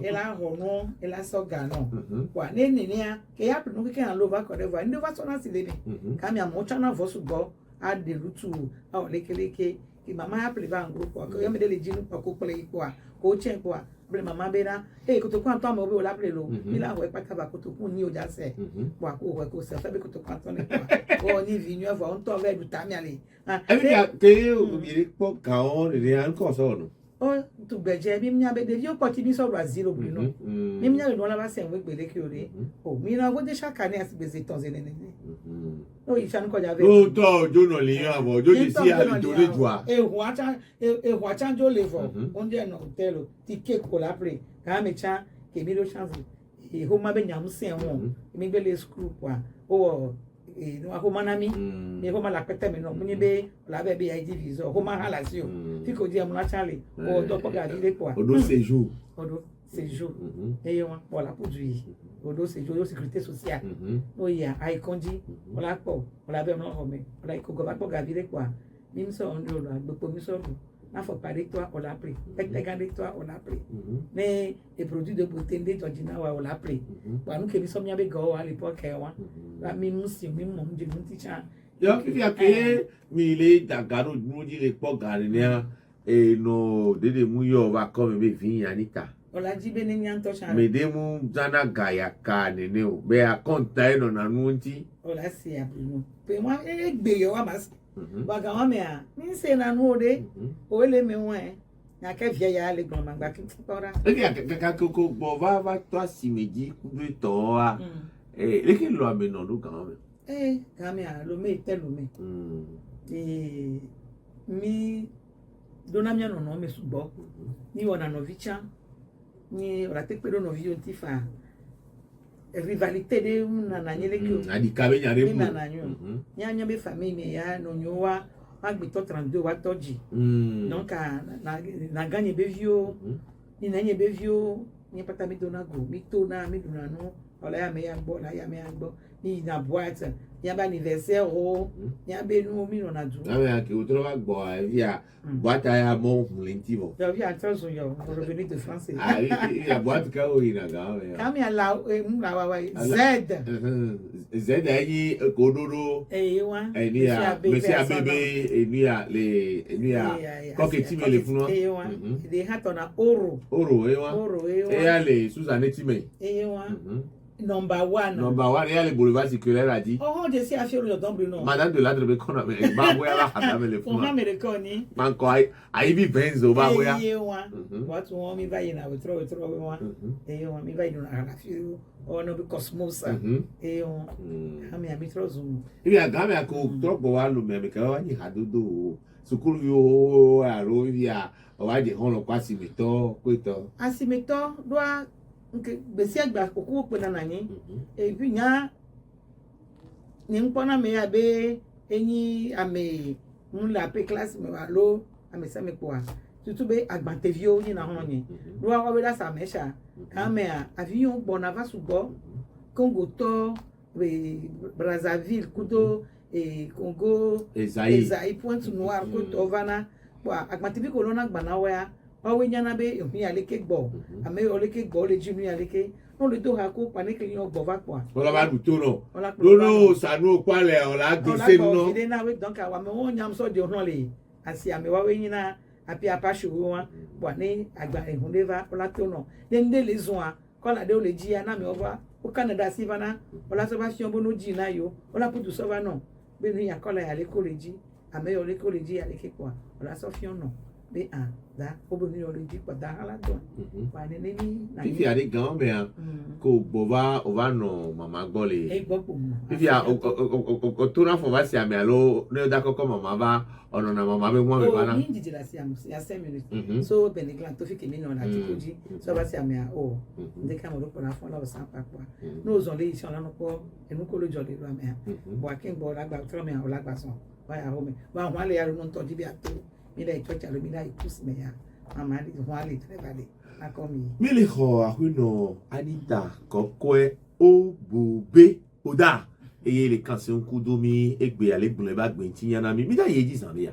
e la hono e la so ga no wa ne a ke ya pnu ke an lo va ko de va ndo va so na si le ni ka mi amo cha na vo su go a de rutu a o lekeleke ki mama ya ple va ngru ko yo me de le jinu ko ple ipo a ko chen ko a ple mama be na e ko to ko anto mo be o la ple lo mi la we pa ka ba ko to ku ni o ja se wa ko se fa be ko to ko anto ni ko ni vi ni vo on to ve du ta mi ale e bi ke o mi po ka on re an ko so no o tu gbeje bi mi abe de yo ko ti bi so ra zero bi no mi mi ale no la ba se we gbele ki ore o mi na go de shaka ni asigbeze ton ze ne no ishan ko ja ve o to jono le yan abo joji si ali to le jua e hu acha jo le vo onde no hotel ti ke ko la pre ka me cha ke mi lo chance e ho ma be nyam se won mi gbele school kwa o no ho manami mi ho ma la pete mi no mi be la be bi id visa ho ma hala si o ti ko di amuna chale o do ko ga dile kwa odo séjour e yo wa la pudu odo séjour yo sécurité sociale o ya ai konji o la po o la be mo ho me o la ko go ba po ga dile kwa mi so on do la gbo mi so na fo pare toi on l'a pris techniquement toi on l'a pris mais les produits de beauté de Georgina on l'a pris wa nu ke mi so mi abe go à l'époque wa la mi musi mi mo de mu ti cha yo ki ya ke mi le dagaro nu ji le po gari ne e no dede mu yo ba ko me vin anita o la ji be ni nyanto cha me de mu zana gaya ka ne ne o be a konta e no na nu nti o la si a no pe mo e gbe yo wa mas baga wa me a mi se na nu o de o le me won na ke via ya le gbon magba ki tora e ka ko bo va to si meji ku do to a le ke lo ame no do kan me ka me a lo me te lo me mi dona mi no me subo ni wona no vicha ni ora te pedo no vi ti fa rivalité de una na nyele ki adi kabe nyare mu na nyu nya be famille me ya no nyowa agbito 32 wa toji donc na ganye be vio ni na nye be vio ni pata mi dona go mi to na mi dona no ola ya me ya gbo ni na boîte ya ba anniversaire o ya be no mi no na du na me que outro va gbo via boîte à mon lentivo ya vi attention yo revenu de français ah la boîte ka o ina ga kam ya la mu la wa Z Z aí kodoro wa ni a monsieur abebe ni a le ni a koketi me le fun wa de hatona oro wa e a le Suzanne Time wa number 1 et les boulevards circulaires a dit oh je sais affaire le dombre non madame de l'adre be kona me ba boya la hata me le fun on me reconi man ko ai bi benzo ba boya watu wa mi vai na wetro wa mi vai na la fiu o no be cosmos mi amitro zoom ibi agame ako tropo wa lu me ka wa ni hadodo sukuru yo aro via o wa je hon lo kwa simito kwito asimito doa nke besi agba kokwo pe na nani e bi nya ni mpona me ya be enyi ame nla pe class me wa lo ame sa me kwa tutu be agbantevio ni na hon ni do wa be da sa mesha ame a avion bona va subo Congo to be Brazzaville kudo e Congo Esaïe Pointe Noire ko to vana wa agbantevio ko lo na gba na wa owe nyana be ehun aleke gbo ame oleke gbo le jinu aleke no le do ha ko pa ne ke yan gbo va po ola ba du to no no sanu pa le ola gbese no ide na we donc awa me won nyam so de ohun le asi ame wa we nyina api apa shuru wa bo ni agba ehun le va ola to no de nde le zun a ko la de o le ji na me over o Canada si vana ola so ba fi ombo no ji na yo ola putu so va no be ni ya ko la ya le ko le ji ame yo le ko le ji aleke po ola so fi no be a da obìnrin ọ̀rẹ́ di padà aládùn wà ní ní fífi àdé gan be a ko bova ova no mama gbole e gbọ́ pò mo fífi a o to na fo va si ame alo ne da koko mama ba ono na mama be mo be bana ni didi la si am ya 5 minutes so beniglan to fi ke mi no la ti koji so va si ame a o de ka mo lo pona fo la o san papua no zon le isi ona no po enu ko lo jo le lo ame a bo akin gbo la gba tro me a o la gba son wa ya ho me wa ho ale ya ro no to di bi ato mi dai chocha lo mi dai tous me ya mama di ho ale tre vale akomi mi le ho ahuno Anita kokwe o bube oda eye le kan se nku do mi egbe ale gunle ba gbe ti yana mi da yeji san ya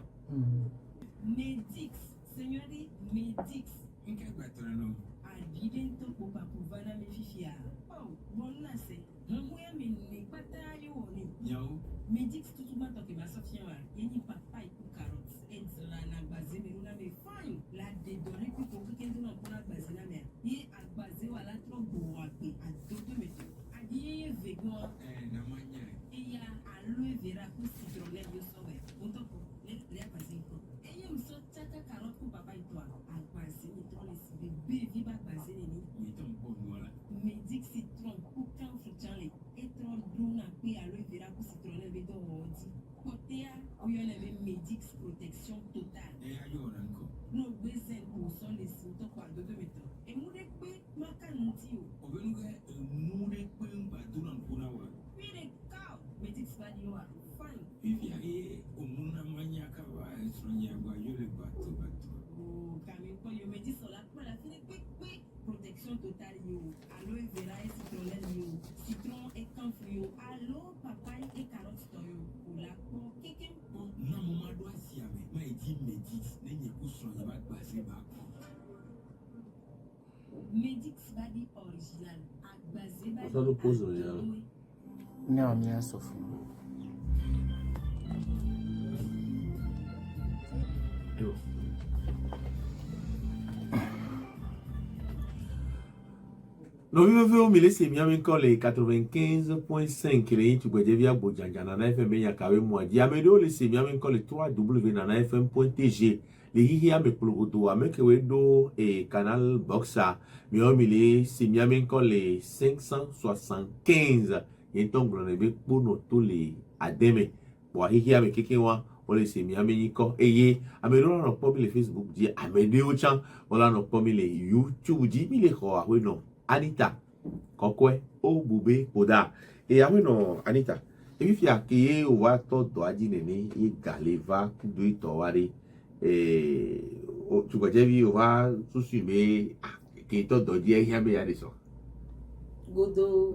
Medix señori Medix nke gbatoro no adiden to ko pa vana me fifia oh bona se mo ya me ne pata yo ni yo Medix tutu ma to ke ma sofia wa yeni papa iku carrot enzla na gbaze me na me fine la de dore ku ko ke ndo na kona gbaze na me ye agbaze wa la tro bo wa pe adodo me to adiye vegan na manya iya aloe vera ku citronelle yo so we unto ko le agbaze ko eye mi so tata carrot ku papa ito agbaze ni to le si be vi ba agbaze ni ni to npo nu ala Medix citron ku kan fruchanle etro duna pe aloe vera ku citronelle be do odi kotea oyole be Medix protection totale ayo ranko no gbese ko so le si to pa dodo mi to e mu de pe makanu ti o obenuge mu de pe ngbadura nkuna wa pire cow Medix badi wa fine if ya e omuna manya ka wa esronya gba yole bato o kami ko yo Medix ola pa la fine pe protection totale yo aloe vera et citronelle yo citron et camphor yo alo papaye et carotte to yo ola ko keke na mo ma do asia me ma di Medix ne nye ku so ya ba gbase ba ko Medix badi original agbaze badi ça nous pose ya Não, minha sofro. no vive o mile se miami ko le 95.5 le tu gbeje via bojanja na FM ya kawe mo adi amedo le se miami ko le 3W na FM.tg le hihi ame plogodo ameke we do e canal boxa mi o mile se miami ko le 575 yenton grone be pono to le ademe bo hihi ame keke wa o le se miami ko eye amedo no po mi le Facebook di amede chan wala no po mi le YouTube di mi le ho ahwe no Anita kokwe o bube oda e awe no Anita e bi fi akeye o wa to do ajine ni e galeva kudo ito ware o tugoje bi o wa susu me ke to do die hia be ya de so godo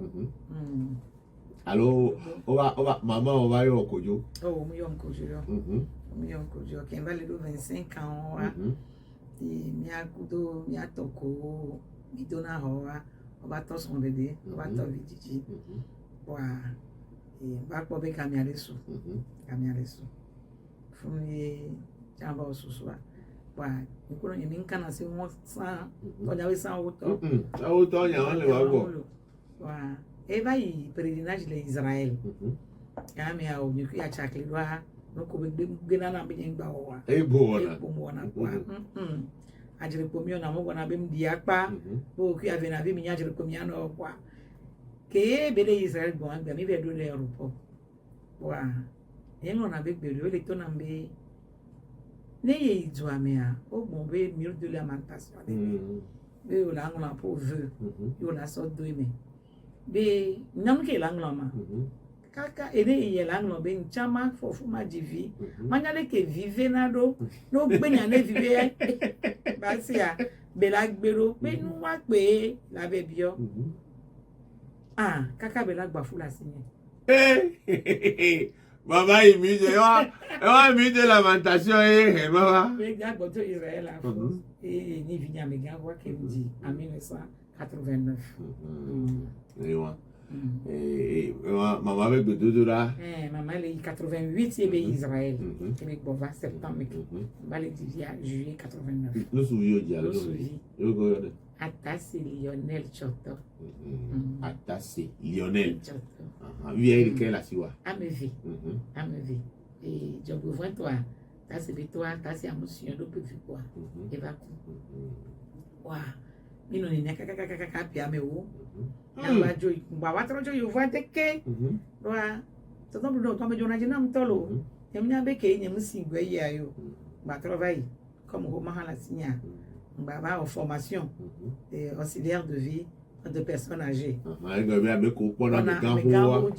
Alors, on va, maman, on va y au Kojo. Oh, mi yom kojo. Mi yom kojo. Qui va le 25 ans, et mi a kudo, mi a toko, mi dona hoa, on va tous son bébé, on va tous vidiji. Voilà. Et va pas be kamialesu. Kamialesu. Fumi jamba osuswa. Voilà. Nous connaissons une canne assez moins sans, on avait sans autant. Autant, il y a un levago. Voilà. Et va y pèlerinage l'Israël. Ya me a onyu ya chakli wa no ko be gena na be ngba wa. E bo na. E bo mo na kwa. Ajere ko mi ona mo gona be mdi akpa. Bo ku ya ve na be mi ajere ko mi ana kwa. Ke be le Israël bon agba mi be do le aeroport. Wa. E no na be gbe o le to na be ne ye idu amea o bon be mi de lamentation. Be o la ngona po vœu. Yo la so do me. Be nyam ke la ngoma. Kaka ene yelang be nchama fofu majivi manyale ke vive nado no gbenya ne vive basia bela gbero pe nu wa pe la bebio kaka bela gba fula sinye Maman il mise wa mi de lamentation maman be ga gbo to Israël a fo ni vinya me ga wa ke ndi en 1989 maman avec de deux là. Maman elle 88 et Israël. Et bon va septembre va le juillet 89. Nous souvions dia le. Yo go yo. Atassi Lionel Choto. Atassi Lionel Choto. Oui, il est là siwa. Amevi. Amevi. Et je vous vois toi. Tassi de toi, tassi amusion do peu quoi. Et va ku. Wa. Mino ni kaka pia me wo. Yamba joy ba watro joy yo va teke. Wa. To to do to me jona jina mtolo. Yemnya be ke nyem singwe ya yo. Ba travail comme au mahala signa. Ba en formation auxiliaire de vie de personnes âgées. On a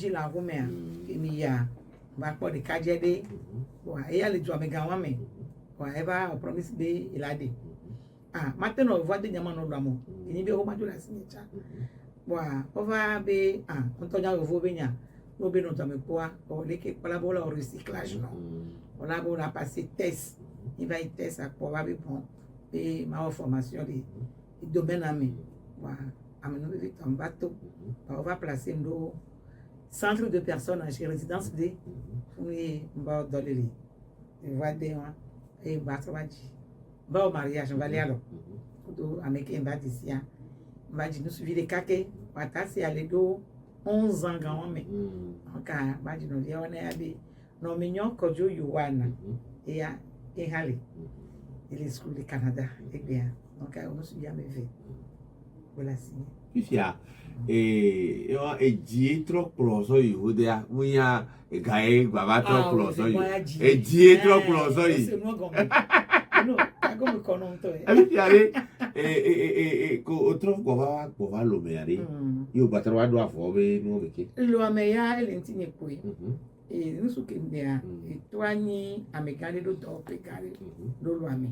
la romaine et mia ba po de kajede. Wa e ya le jo amega wa me. Wa e ba promise be ilade. Maintenant on voit de nyama no lamo. Ni be o ma jo la signature. Wa o va be on to nya vo be nya. No be no to me poa o le ke collabore au recyclage non. On a beau la passer test. Il va y test à pour va be bon. Et ma formation de domaine ami. Wa ameno be en bateau. On va placer no centre de personnes âgées résidence de oui ba dans les va de et ba travaji. Va au mariage on va aller alors. Do ameke ba disia. Va di nous suivi de kake wata si aller do 11 ans grand mais aka ba di no dia wana ya be no minyo kojo yuwana et ya et hali. Il est school du Canada et bien donc on se bien me fait. Voilà si. Fia e die trop ploso yudia muya e gae baba trop ploso yu e die trop ploso yu no como kono to e ko trop ko va lo me ari yo batro ado afo be no be ke lo ameya ele ntine koi e nusu kendea e toani amekale do to pekale do lo ame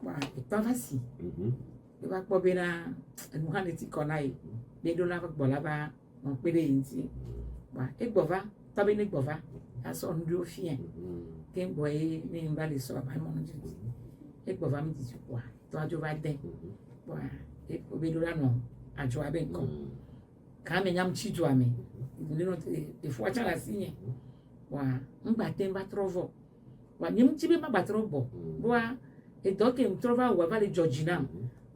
wa e pa vasi e ba po be na nu ha leti konai be do la ba la ba on pe de nti wa e gbova to be ni gbova aso ndu ofie ke boy ni mbali so ba mo nji e gbova mi ti kwa to ajo ba den wa e be do la no ajo abe nko ka me nyam chi to ame ni no te fo acha la sinye wa ngba temba trovo wa nyim chi be ma ba trovo wa e doke m trova wa vale Georgina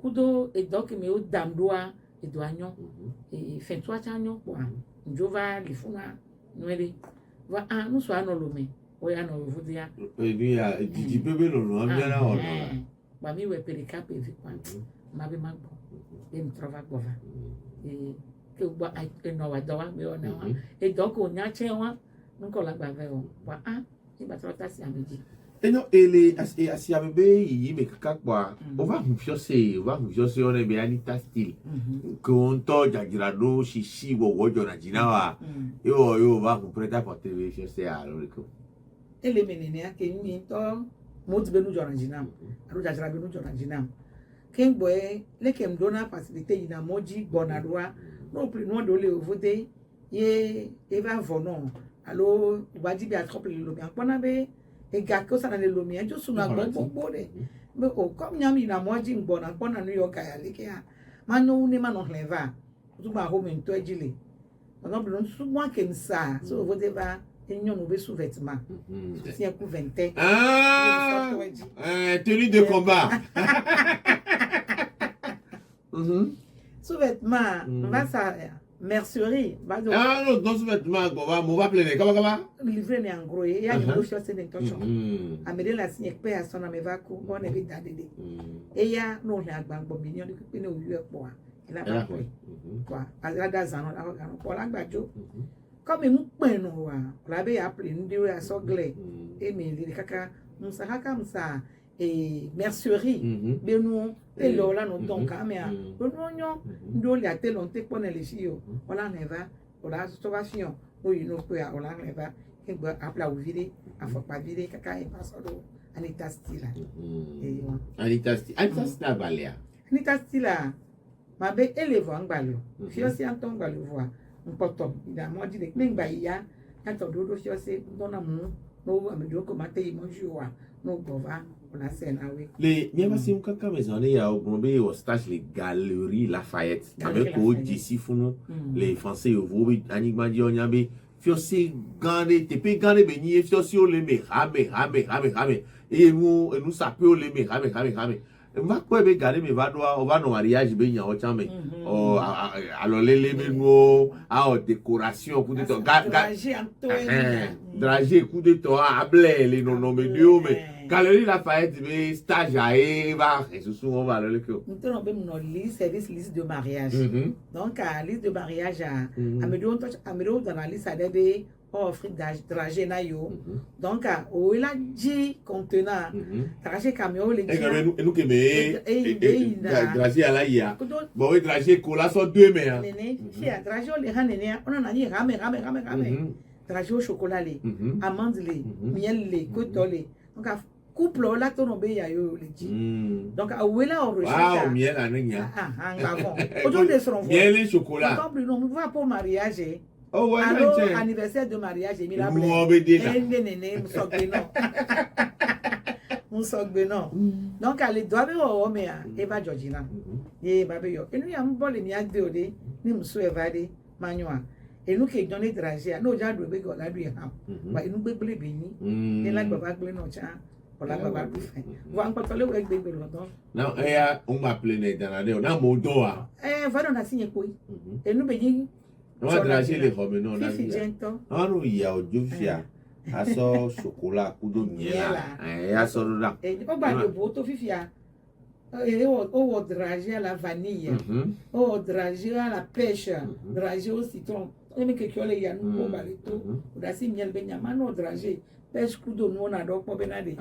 kudo e doke me o damdoa e do anyo e fentu acha anyo wa njova lifuna nwele wa no so anolo me o ya no vudia e bi ya didi bebe no amia na ono ba mi we perika pe vi kwa ma be magbo e m trova gova e ke gba e no wa dowa me ona wa e doko nya che wa nko la gba ve o wa e ba trota si amiji no ele asi abebe yi me kaka kwa o va mfiose one be anita still ko nto jagirado shishi wo wojo na jinawa yo va compreta pour télévision c'est alors ko ele menene ake mi to mo ti benu jona jinam aro jagira benu jona jinam ken boy leke mdona facilité ina moji bonadwa no pri no do le vote ye eva vono alo wadi bi atrop le lomi akpona be e ga ko sana le lomi en jo suna gbogbo de be o kom nyam ina moji ngbo na akpona nu yo ga ya leke ya ma no ne ma no leva tu ba ho me nto ejile no blo su mo kem sa so vo de ba enyo no be sous vêtement si un coup 20 tenue de combat. Sous vêtement va ça mercerie va donc Ah non, dans sous-vêtement, on va planer. Comment? livrer ne en gros et ya no chose de tension amede la signe pe aso na me va ko on e da dede e ya no le agbangbo million de pe ne oyu epo a la ba ko kwa azada zano la ga no ko la gbajo comme mu penu wa la be apple ndi we aso gle e mi li kaka musa kaka musa e mercerie be nu e lo la no donc amia no nyo ndo li ate lo te pone le fio ola neva ola so va fion o you know pe ola neva e gba apla o vide afọpa vide kaka e pasoro Anita Stila e won Anita Stila balia. Anita Stila ma be elevo angbalo fio si anton gbalo voa npoto ida mo di le ngba iya ato dodo fio se dona mu no amedo ko mate yi mo juwa no bova on a scène awe Les miens c'est un kaka maison il y a au Gombe au stage les galeries Lafayette avec au d'ici funu les français au vous anigma di onyambe fio se gande te pe gande be ni fio si o le me rame et nous ça peut le me rame ma ko be gade me va doa on va no mariage be nya o chame o alors les no a décoration coup de ton dragé coup de ton a blé les non me dio mais galerie Lafayette be stage a va et souvent on va le que nous on be no liste de mariage donc à liste de mariage à amedo dans la liste à be offre dragé na yo donc o la ji contenant dragé camion le et nous que me dragé à la ia bon oui dragé cola sont deux mais nene si a dragé le hanene on a ni rame dragé au chocolat le amande le miel le coton le donc couple là ton be ya yo le ji donc a wela o recherche miel anenya ngavon aujourd'hui seront miel et chocolat comme non va pour mariage. Oh ouais, alors anniversaire de mariage et miracle non donc elle doit be o me a Eva Georgina ye ba be yo enu ya mbo le mi agbe ode ni muso Eva de manua enu ke don le dragé no ja do be go la du ham ba enu gbegbele be ni ni la baba gbe no cha ola baba du fe wa nko to le we gbe lo don now on m'a plané dans la na mo do a va don na sinye ko enu be ni on va dragé les hommes non na ah no ya o jofia aso chocolat kudo miela aso da o ba de boto fifia o dragé à la vanille o dragé à la pêche dragé au citron on me que le ya no ba le to o da si miel be nyama no dragé pêche kudo no na do po benade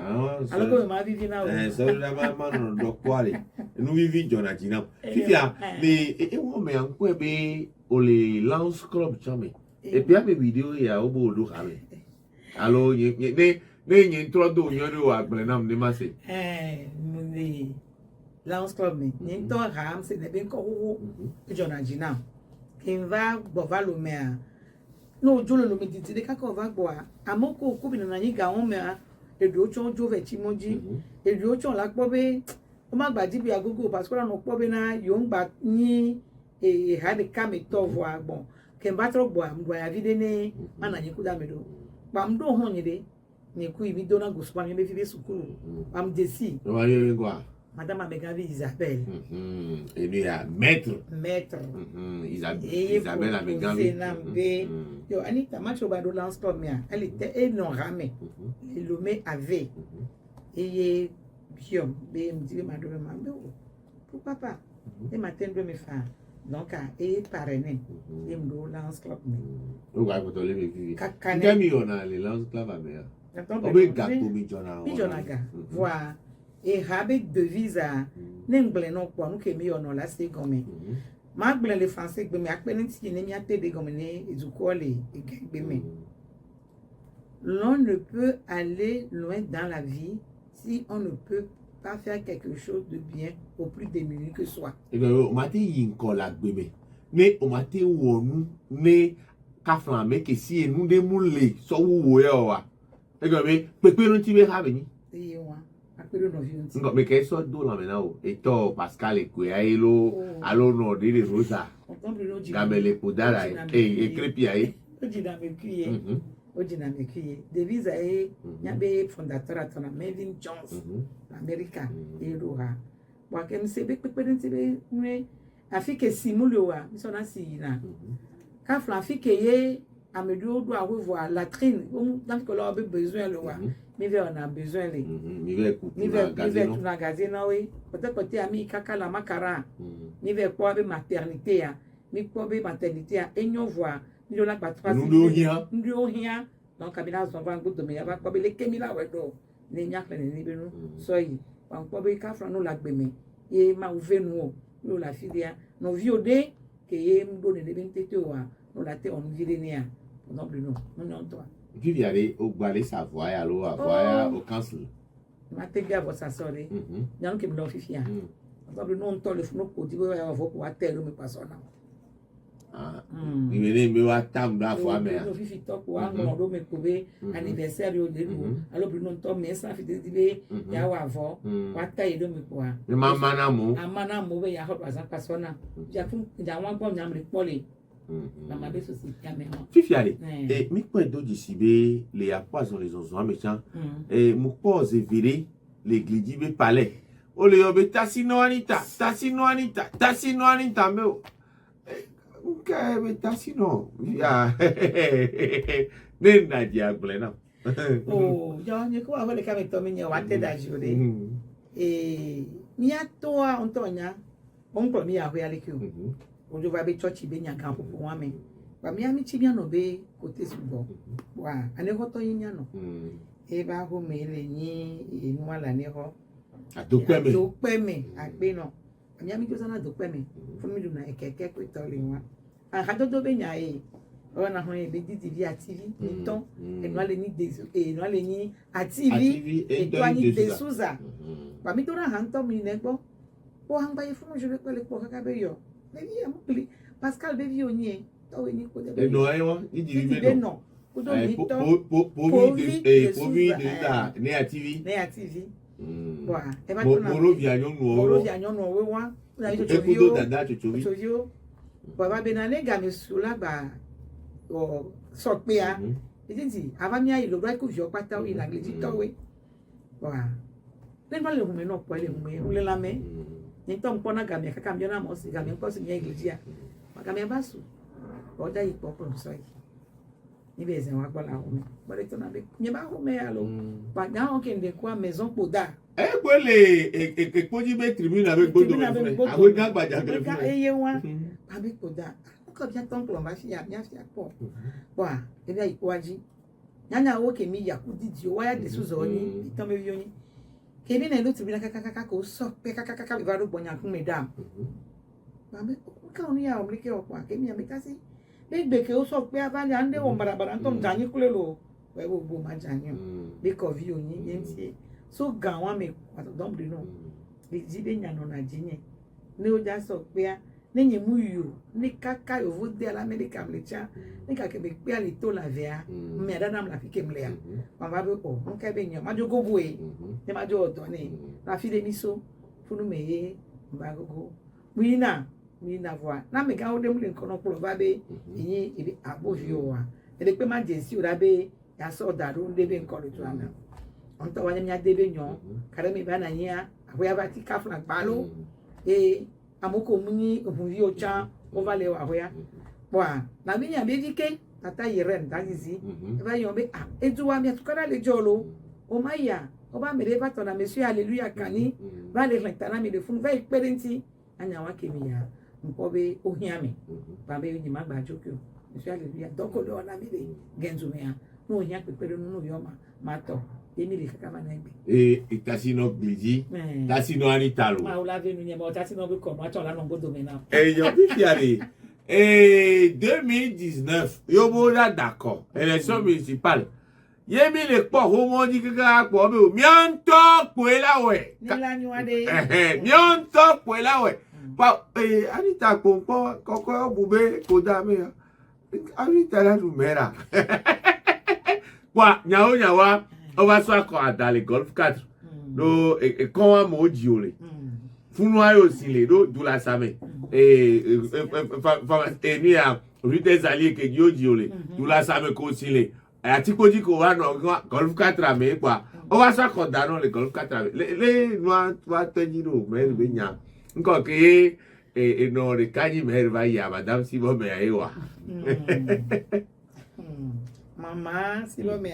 alors que ma vivi na o so da ma no do kwale nu vivi Jonathan fifia mais e wo me anko be o le Lions Club chame et puis a be vidéo ya o bo do kale alors ne introdo nyoro agble nam de mase le Lions Club me ni to ram se ne ben ko wo Jonathan kin va bova lo me no jolo lo me titi de ka ko va gbo amoko ko bi na yin ga won me edu ocho jo ve ti moji edu ocho la po be o ma gba dibi agogo parce que no po be na yo ngba ni e ha de ka me to vo agbon ken ba tro gbo am gbo ya vide ne mana yin ku da me do pa mdo ho yin de ni ku ibi do na go spa ni be fi be sukuru am desi no wa yo ngwa madame Abegavi Isabelle et lui a maître Isabelle Abegavi yo Anita macho ba do Lions Club mia elle était non ramé le lomé avait et biom be mdi ma do ma be pour papa et matin de me faire donc et parrainé et mdo Lions Club mi o ga ko to le me vivi kami ona le Lions Club amea o be ga ko mi jona ga voilà et avec devise à n'engle non quoi nous que mi on la c'est gomme ma gble le français gbe mi akpeni ti ni mi ate de gomme ne ezuko le gbe mi l'on ne peut aller loin dans la vie si on ne peut pas faire quelque chose de bien au plus démuni que soi o mate yin ko la gbe me ne o mate wonu ne kafla make si enu de mule so wo e o wa e go me pepe no ti be ha be ni iye wọn apẹ̀rẹ̀ ọ̀nà fi ti. ngo me ke so do la me na o e to Pascal e ku ai lo alo no de de rosa ọ̀tọ́bìnrin ó jìnnà gamele podara e crepi ai ó jìnnà mẹ́kúyè ó jìnnà mẹ́kúyè davis ayé nyàbẹ́ fondateur atọ́nà Melvin Jones America èrò ha wà kẹ́mi sẹ́ bẹ́ pẹ́pẹ́ ní ti bẹ́ nwẹ́ àfikẹ́ sí múlò wa nísọ̀nà sí yìí náà káfíń àfikẹ́ yé amèdúró do àwòvò à latrine ó mú dáńkọ́ lọ́wọ́ bẹ́ besoin lọ wa mi vais on a besoin les mi vais tout magasin oui peut-être ami kaka la makara mi vais quoi be maternité ya mi quoi be maternité ya enyo voix mi do la patpa nous rien donc abina son van goût de me aba quoi be le kemi la wedo ne nyak le ni be no so yi wan quoi be ka fra no la gbe me e ma ouve no no la filia no viode que ye mdo ne be ntete wa no la te on vile ne ya non plus non toi puis il y aller au balai Savoie alors avoir au council ma te ga vo sa sori nyanu ke blo fifia donc non to le fno ko dibo ya vo ko atero mi pasona il me wa tam da fo ame no fifi to ko an do me ko be anniversaire yo de lu alo bi non to me sa fi de dibe ya wa vo wa ta yi do mi ko a mama na mo amana mo be ya ho sa pasona ja fun ja wan gbo nyam le pole mama be so si caméra fifi ale et mi ko do disibe les apoisons les onzo méchant et mo pose viré l'église be palais o le yo be tasino anita me okay be tasino ya ne na dia glena oh yo ni ko avole ka me to mi wa te da jure mi atoa ontonya onko mi ahwe ale ki ojo va be church be nya kan popo wa me ba mi ami chi bia no be ko te subo wa ane ko to yin nya no e ba ho me le yin enu ala ne ho adopẹ me agbe no mi ami jo sana adopẹ me fun mi du na keke ko to le wa a do be nya e o na ho e be di tv atv ni ton enu ale ni de enu ale ni atv e to ani de suza ba mi to ra han to mi ne gbo o han ba ye fun jo be pele po kaka be yo Baby, I'm plus Pascal baby onye. To we ni ko de. No ayo, i di be no. Ko do ni to. Povi de da ne a TV. Ne a TV. Wa, e ba to na. Morovia nyonu o. Morovia nyonu o we wa. Na yo chovi. E ko do dada chovi. Chovi. Wa ba be na le ga mi sula ba o so pe a. E ti ava mi ayi lo bra ko jo pata o ila gleji to we. Wa. Le ba le hume no po le hume, le la me. Então mpona gamia kaka mbiona mosi gamia nkosi nya iglesia magamia basu oda ipo ko so yi ni beze wa gbola home bole to na be nye ba home alo ba nya o kende kwa maison poda e kwele e poji be tribunal be gbodo awe ga gbaja gele ka eye wa ba be poda ko bia ton ko ba fi ya po wa e bia ikwaji nya wo ke mi yakudi di o wa ya de suzo ni itan me wi oyin kemi na lo tibina kaka ko so pe kaka le varo gbonya kun me dam ba me ka oni ya omle ke opa kemi ya me kasi be gbe ke o so pe avali ande won barabara ntom jani kule lo we wo bo ma jani be ko vi oni yenti so ga wa me don bri no be jibe nya no na jinye ne o ja so pe ne nye mu yo ni kaka yo vo de la America mlecha ni ka ke be pe ali to la vea me dada mla fi ke mle ya ba be ko on ka be nya ma jogo boe ne ma jo to ni la fi de mi so funu me ye ba gogo wina voa na me ga o de mle nkan no pro ba be yin ibi abovi o wa e de pe ma je si o da be ya so da ru de be nkan lo to ana on to wa nya de be nyon kare mi ba na yin a ya ba ti ka flan pa lo amoko muni ofunvi ocha ovale wa hoya wa na mi ya bejike tata yiren dagizi e ba yon be ejuwa mi atukara le jolo o maya o ba mere ba to na monsieur hallelujah kani ba le lentana mi le fun va iperenti anya wa kemi ya nko be ohiami ba be yin ma gba jokyo monsieur hallelujah doko do na mi le genzu me ya no nya pepere no yo ma to Emile kaka na egbe tasino gliji tasino anitalo ma o la venu ni mo tasino be ko ma to la no godo me na yo fifi ale 2019 yo mo da d'accord élection municipale yemi le po ho mo di kaka po be o mi an to pe lawe ni la ni wa de mi an to pe lawe pa anita po koko bube ko da me Ami tala du mera. Quoi, nyawa, on va soit quoi dans les golf 4. Do et quand mo jiole. Funwa yo sile do dula same. Et ni a rute alliés que dio jiole. Dula same ko sile. Ati ko di ko wa no golf 4 ame quoi. On va soit quoi dans les golf 4 ame. Les noirs toi teniro mer benya. Nko ke et non le kaji mer va ya madame si bon me ayewa. Maman si bon me.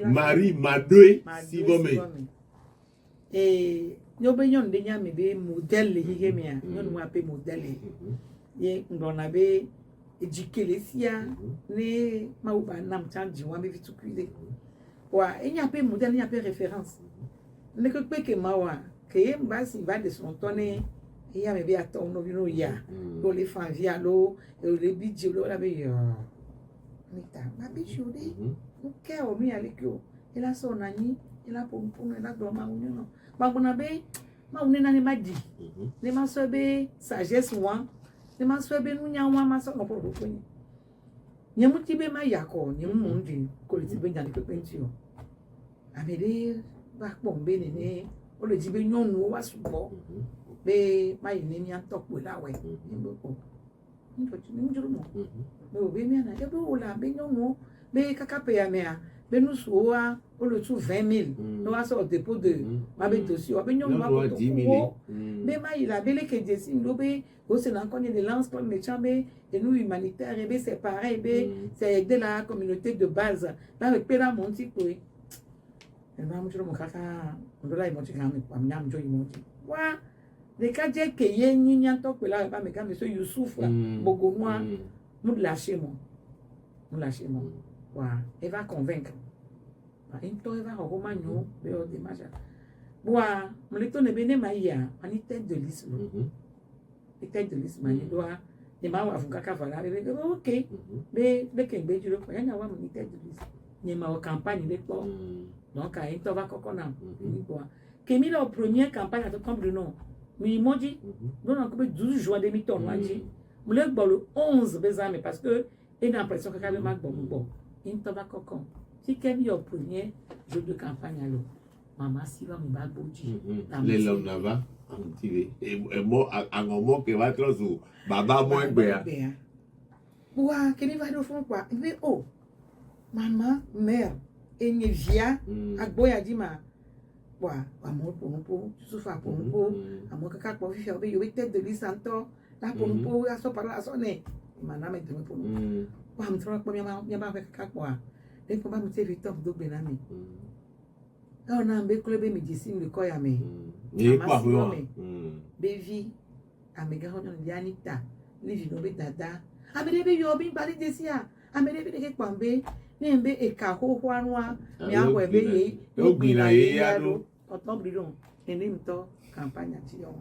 Marie Madoé si bon me. Et nous avons des modèles, nous avons des modèles. Et nous avons éduqué les filles, nous avons des il y a des modèles, il y a des références. Nous avons des mawa, que y va de son tonné, il y a des attentes, nous ya, pour les femmes via l'eau, les bidjos, la meilleure. Ma bijouri, nous cœur, nous avec eux. Il a son ami, il a pour nous, il a pour nous. Babunabe, ma unena ne madi. Ne ma sobe sagesse wa. Ne ma sobe nu nya wa ma so no podo ko ni. Nyemu ti be ma yakọ, nyemu mo ndi ko ti be nya ni pepe nti o. Amede ba po mbe ni ne, o le ji be nyonu wa subo. Be ma yi ni antopo lawe. Nimbo ko. Nimbo ti ni njuru mo. Be o be mi ana, e be o la be nyonu, be kaka pe ya me a. Ben nous soit au le tout 20 000. Nous avons au dépôt de ma bête aussi. On a 10 000. Mais il a belé que des signes d'obé. Au Sénat, on est des lances comme les chambés. Et nous, humanitaires, c'est pareil. C'est aider la communauté de base. Là, avec Péla Monti, oui. Et moi, je me caca. On doit y monter quand même. On doit y monter. Voilà. Les cas de que y a ni un toc là, pas mais quand monsieur Youssouf, beaucoup moins, nous lâcher moi. Nous lâcher moi. Voilà, elle va convaincre. Elle va romano, mais au démarche. Voilà, mon lecteur ne béné maïa, on est tête de liste. Les têtes de liste, man, il doit. Les mains avons qu'à voilà, ok. Mais dès qu'un bédu le fait, il y a une tête de liste. Il y a une campagne de quoi. Donc, il va cocona. Kémy, la première campagne à comme le nom. Mais il m'a dit, nous avons coupé 12 juin 2000 on m'a dit. Mon lecteur le 11 mais parce que il a l'impression que quand même bon. Il ne va pas si Kémy est au premier jour de campagne, alors, maman, si va me battre, les hommes là-bas, et moi, à un moment qui va être sur Baba, moi, bien. Ouah, Kémy va au fond, quoi. Il dit, oh, maman, mère, et ne vient, à Boya Dima. Ouah, amour pour nous, tu souffres pour nous, amour que quand on fait, il y a tête de l'Issanto, là pour nous, à son parler à son nez. Maman, est pour nous. Ouah, je me trouve pour moi, avec quoi. Et comment me faire vite de Benami. On a un peu club médecine le corps à me. Et quoi, Baby, à mes gars, on dit Anita, les jeunes dada. À mes bébés, yo, bin parler de ça. À mes bébés, les kwambe, les mbé et kaho, wanwa, mais à quoi bébé, yo, bina, yalo, autant brillant, et n'imto, campagne à Tion.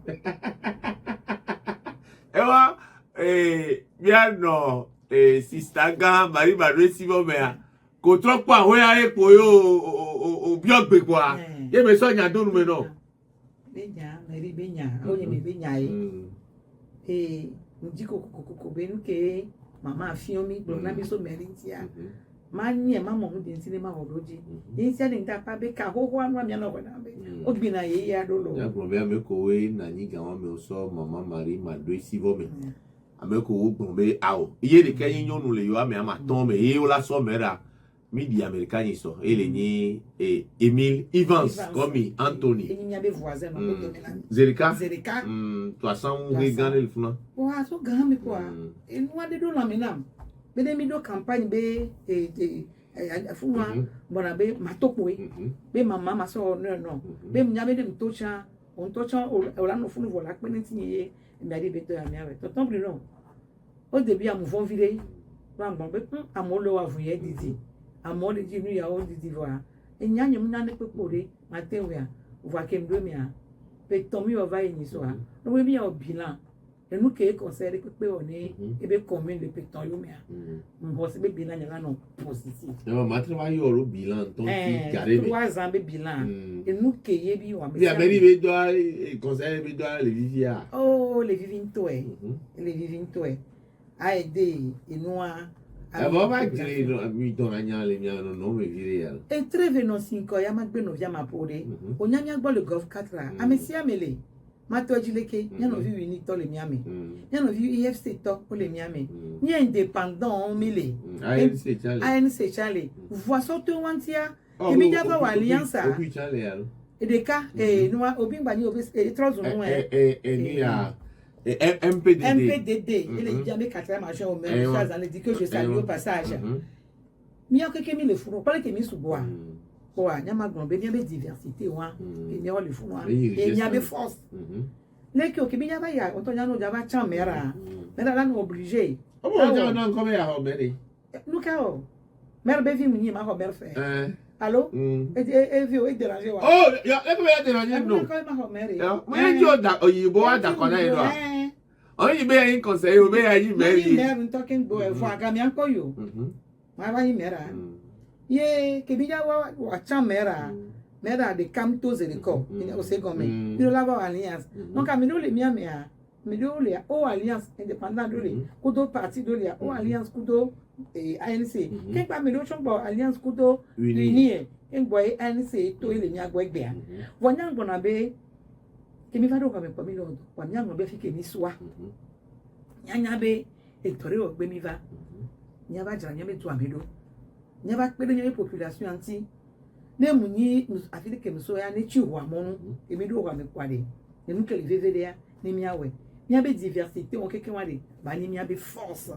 Ewa, bien non, Sistaga, Marie Madoé, si vous mère. Ko trop pas ouais avec pour au bio be quoi ye me so nya do nu me no benya meri benya o ye me benya e ndiko benu ke mama afiomi do na bi so meri ntia ma nye mama mu de ntine ma horoji ntia de nta pa be ka ho ho anu amia no na be o bi na ye ya do lo ya problem me ko we na ni ga wa me so mama Marie Madoé si vo me ameko wo gbon awo iye de kayin yonu le yo ame ama ton me e o la so mera midi américain ils sont et les Emile Evans comme Anthony et il y a des voisins Zerika toi sans regarder le fond ouais so grand mais quoi et nous a des do la menam mais des mido campagne be et fuma bona be matoko be mama ma so non be mnyame de mtocha on tocha o la no funu vola pe nti ye me ade be to ya me awe to ton plus non au début à mouvon viré ba bon be amolo wa vuye didi amor de nous ya on dit voilà et nyanye munane pe kore matin wea voit que me mia pe tomi o va ni so a no we mi o bilan et nous que conseil pe on est et be commune de pe ton yo mia mo se be bilan nya no positif no ma travail au bilan ton qui carré 3 ans be bilan et nous que ye bi wa me ya beri be doit conseil be doit le vivia oh les vivinto les vivinto a aidé et nous a Avant va dire mi don anya le mi no no me vire ya. et très venons 5 ya ma gbe no via ma pore onyamia gbo le golf 4 a amesi amele ma to jileke nya no vi ni to le mi ame nya no vi EFC to o le mi ame ni indépendant mele ANC chale voix sorte wantia e mi java wa alliance et de cas no obi ngba ni obi e trozo no ni ya MPDD il est jamais 4e machin au même ça dans dit que je salue au passage mi a que mi le furo pas que mi suboa wa nya ma gombe ni be diversité wa et ni o le furo et ni a be force les que mi nya ba ya on to nya no java chan mera la no obligé oh ja non comme ya ho meri nous ka o mère be vi mu ni ma ho mère fait allô et vieux et déranger wa oh ya e be déranger no mo ni jo da oyibo wa da kona ilo oyin be yin conseil o be yin meri mère talking boy fo aga mi anko yo ma ba yin mera ye ke bi ja wa chan mera de camtos et de corps o se comme il la va alliance donc a mi no le mi amea mi do le o alliance indépendant do le kudo parti do le o alliance kudo ANC ke pa mi do chonbo alliance kudo unie engbo ANC to ile mi agbo egbe a wonya ngbo na be ke mi fa do ka me po mi lo wonya ngbo be fi ke mi swa nya be e tore o gbe mi va nya ba jara nya me tu amedo nya ba pe nya population anti ne mu ni afide ke mi so ya ne chi wa mo no e mi do wa me kwade ne mu ke le vvd ya ne mi awe nya be diversité on keke wa de ba ni nya be force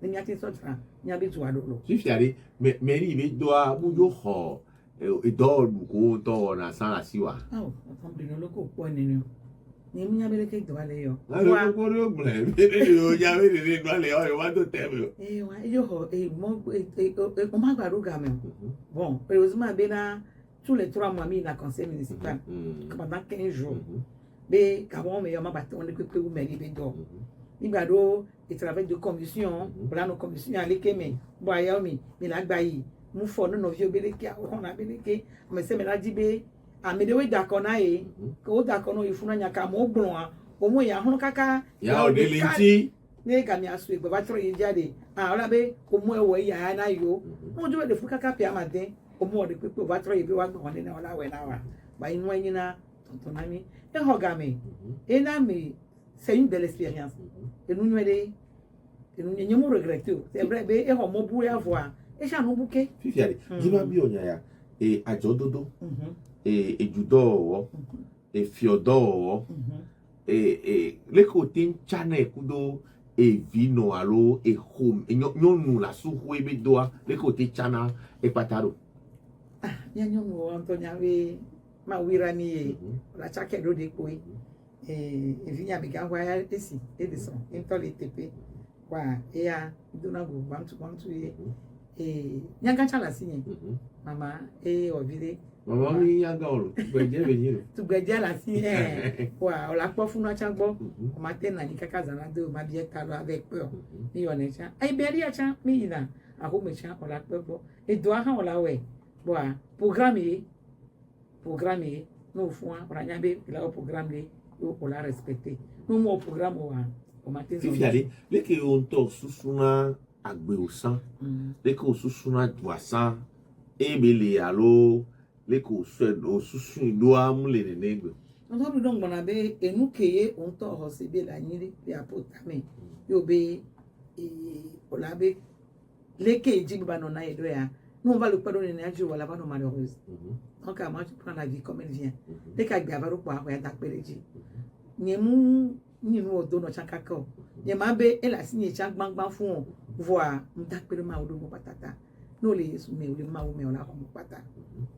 ne nya ti so tra nya be tu adolo si fiare meri be do a bu yo ho e do bu ko to na sa la siwa oh on bi no loko po ni ni mi nya be le ke do ale yo wa ko ro gle be yo ya be le do ale o wa to te me wa yo ho mo o ma gba ro ga me bon heureusement be na tous les 3 mois mi na conseil municipal pendant 15 jours be kabon me yo ma baton de pepe ou meri be do nígbà do et travail de commission bla no commission ale ke me bo aya mi la gba yi mu fo no vi obeleke o na beleke me se me la di be amede we da kona e ko da kono ifuna nya ka mo gbon a o mo ya hun kaka ya o de linti ne ga mi asu egbe ba tro yi jade ola be o mo ewo ya na yo mo jo de fu kaka pia ma den o mo de pepe ba tro yi be wa gbon ne na ola we na wa ba inu yin na tonton na mi e ho ga me e na mi c'est une belle expérience et nous nous regretter c'est vrai be e ho mo bu ya voir e sha no buke fifiare jiba bi onya ya e ajododo e judo wo e fiodo wo leko tin chane kudo e vino alo e home e nyonu la su ho e be doa leko tin chana e pataro ya nyonu Antonia we ma wira ni la chake do de koi e vinha biga wa esi edison intole tepe wa ya dona go bantu e nyanga chala sinye mama ovile mama mi yanga olo gbeje beniro tu gbeje la sinye wa ola po funu acha gbo o ma tena ni kaka zana do ma bi eta lo avec peur ni one cha ai beri acha mi ina a ko me cha ola pe bo e do ha ola we bo a programme no fun ora nya be la programme yo pour la respecter no mo programme o matin so fifiare leke on to susuna agbe osan leke o susuna duasan ebele alo leke o susun do amule ne negbe on to don gbona be enu keye on to ho se be la nyiri be apotame yo be ola be leke ji ba no na edo ya nous on va le pardonner na ji wala ba no malheureuse donc à moi tu prends la vie comme elle vient dès qu'à gavaro kwa ya takpereji nyemu nyinu odo no chakaka nyemabe ela sinye cha gbangban fún voa mtakpere ma odo mo patata no le yesu me ole ma o me ola ko mo pata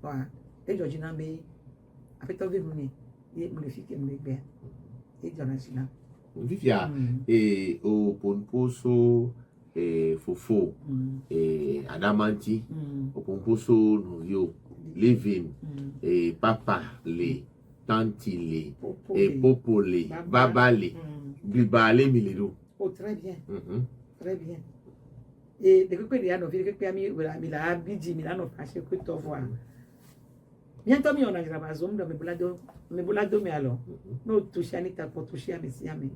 wa e joji na be afeto ve mu ni ye mo le fi ke mo le gbe e jona sina vivia o ponposo fofo adamanti o ponposo no yo living papa le tantile popole babale bibale milero oh très bien très bien et de que dia no vi que mi la biji mi la no fa se que to voir bientôt mi on a grava zoom do me bulado me alors no toucher ni ta pour toucher mi si ami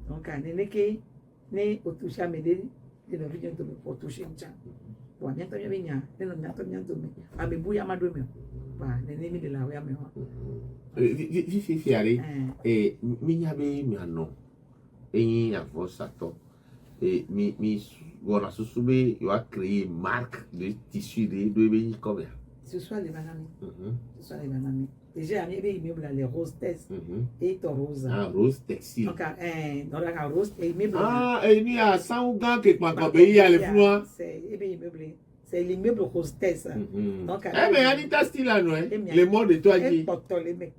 donc anene ke ne otusha mede ne no video to me otusha ncha wa miato ya benya ne no miato me amebu ya mado me ba ne ne mi de la ya me ho Fifi ari minya be mi ano eyin avosato mi gona susube yo a créé marque de tissu de be comme ce soit les bananes déjà ami be immeuble les roses test et to rose rose textile donc dans la rose et immeuble ni a sangan ke pa ko be ya le fun c'est immeuble c'est l'immeuble rose test donc mais Anita style là non le mot de toi qui les mecs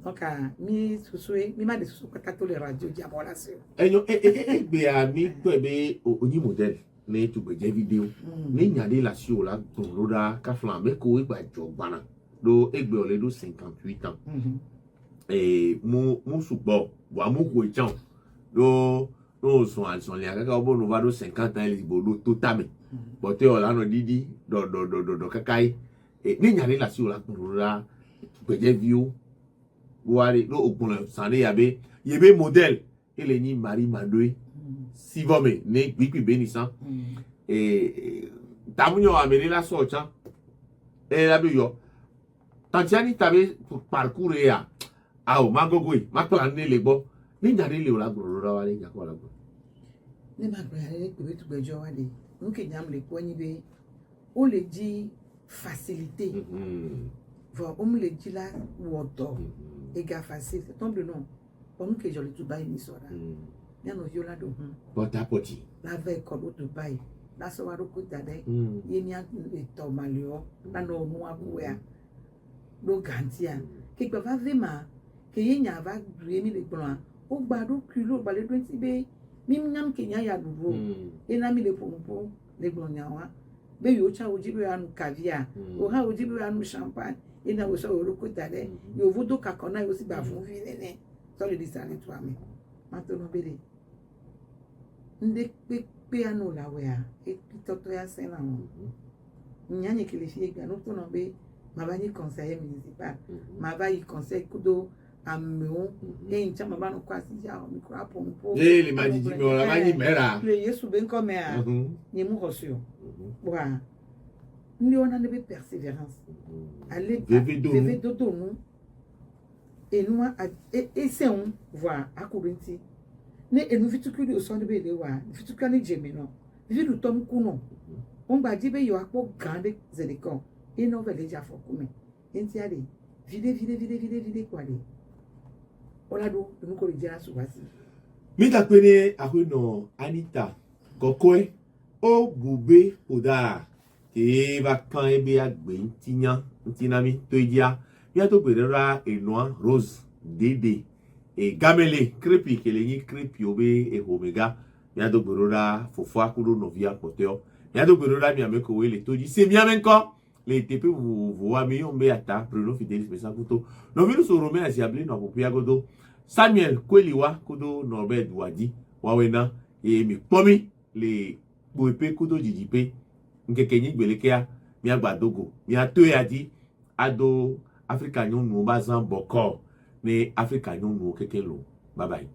donc mi susue mi ma de susu kata to le radio diabola se be ami ko be oni modèle ne tu be vidéo ne nyade la si o la toroda ka flambe ko e gba jo gbana do egbe ole do 58 ans mu subo wa mu ko echan do son le aka obo no va do 50 ans li bo do totame bote o la no didi do kakai ne nyade la si o la toroda be video wari do ogun sane yabe yebe modèle ele ni Marie Madoe Sivome ne gbipi benisan tamunyo amere la socha la bi yo tantiani tabe parcours ya o magogo ma plan ne le gbo ni jare le o la gboro ra wa le jako la gbo ne ma gbe ale pe tu gbejo wa de nuke nyam le ko yin be o le di facilité voir on le di la woto ega facile tombe non on que je le tu ba ni sora ya no yola do bota poti la ve ko do Dubai la so wa ro ko tade ye ni a to malio la no nu abuya do gantia ke gba va ve ma ke ye nya va gre mi le gbon o gba do kilo ba le 20 be mi nyam ke nya ya duro e na mi le pompo le gbon nya wa be yo cha oji be anu caviar o ha oji be anu champagne e na wo so ro ko tade yo vodo kakona yo si ba fun vi nene so le disale to ami ma to no bere nde pe anu la we a e pitoto ya sen la won nyanye ke le fi egba no to no be ma ba ni conseiller municipal ma ba yi conseil kudo amewo e ncha ma ba no kwasi ja o mi kura pompo le majiji mi ora maji mera le yesu be nko me a ni mu hosio wa ndi ona ne be persévérance aller veve dodo nu enua e se un voir akurinti ne enu fitukuri o so ne be le wa fitukani jemi no vidu tom kuno on gba jibe yo apo grande zedekon e no vele ja fokume enti ade vide kwa de olado enu ko le jera subasi mi ta pe ni akono Anita kokoe o bube oda ke va kan ebe agbe ntinami to ijia mi to pe ra enoa rose dede gamele creepy kele ni creepy obe omega mi to pe ra fofo akudo novia poteo mi to pe ra mi ameko we le toji se mi amenko le tepe vous ami ombe ata Bruno Fidelis Mesakuto no vi so rome asiable no popia godo Samuel Kweliwa kudo Norbert Wadi wawena mi pomi le boepe kudo jijipe nkeke nyi gbelekea mi agbadogo mi ato yadi ado Africa nyonu bazan boko ni Africa nyonu keke lo bye bye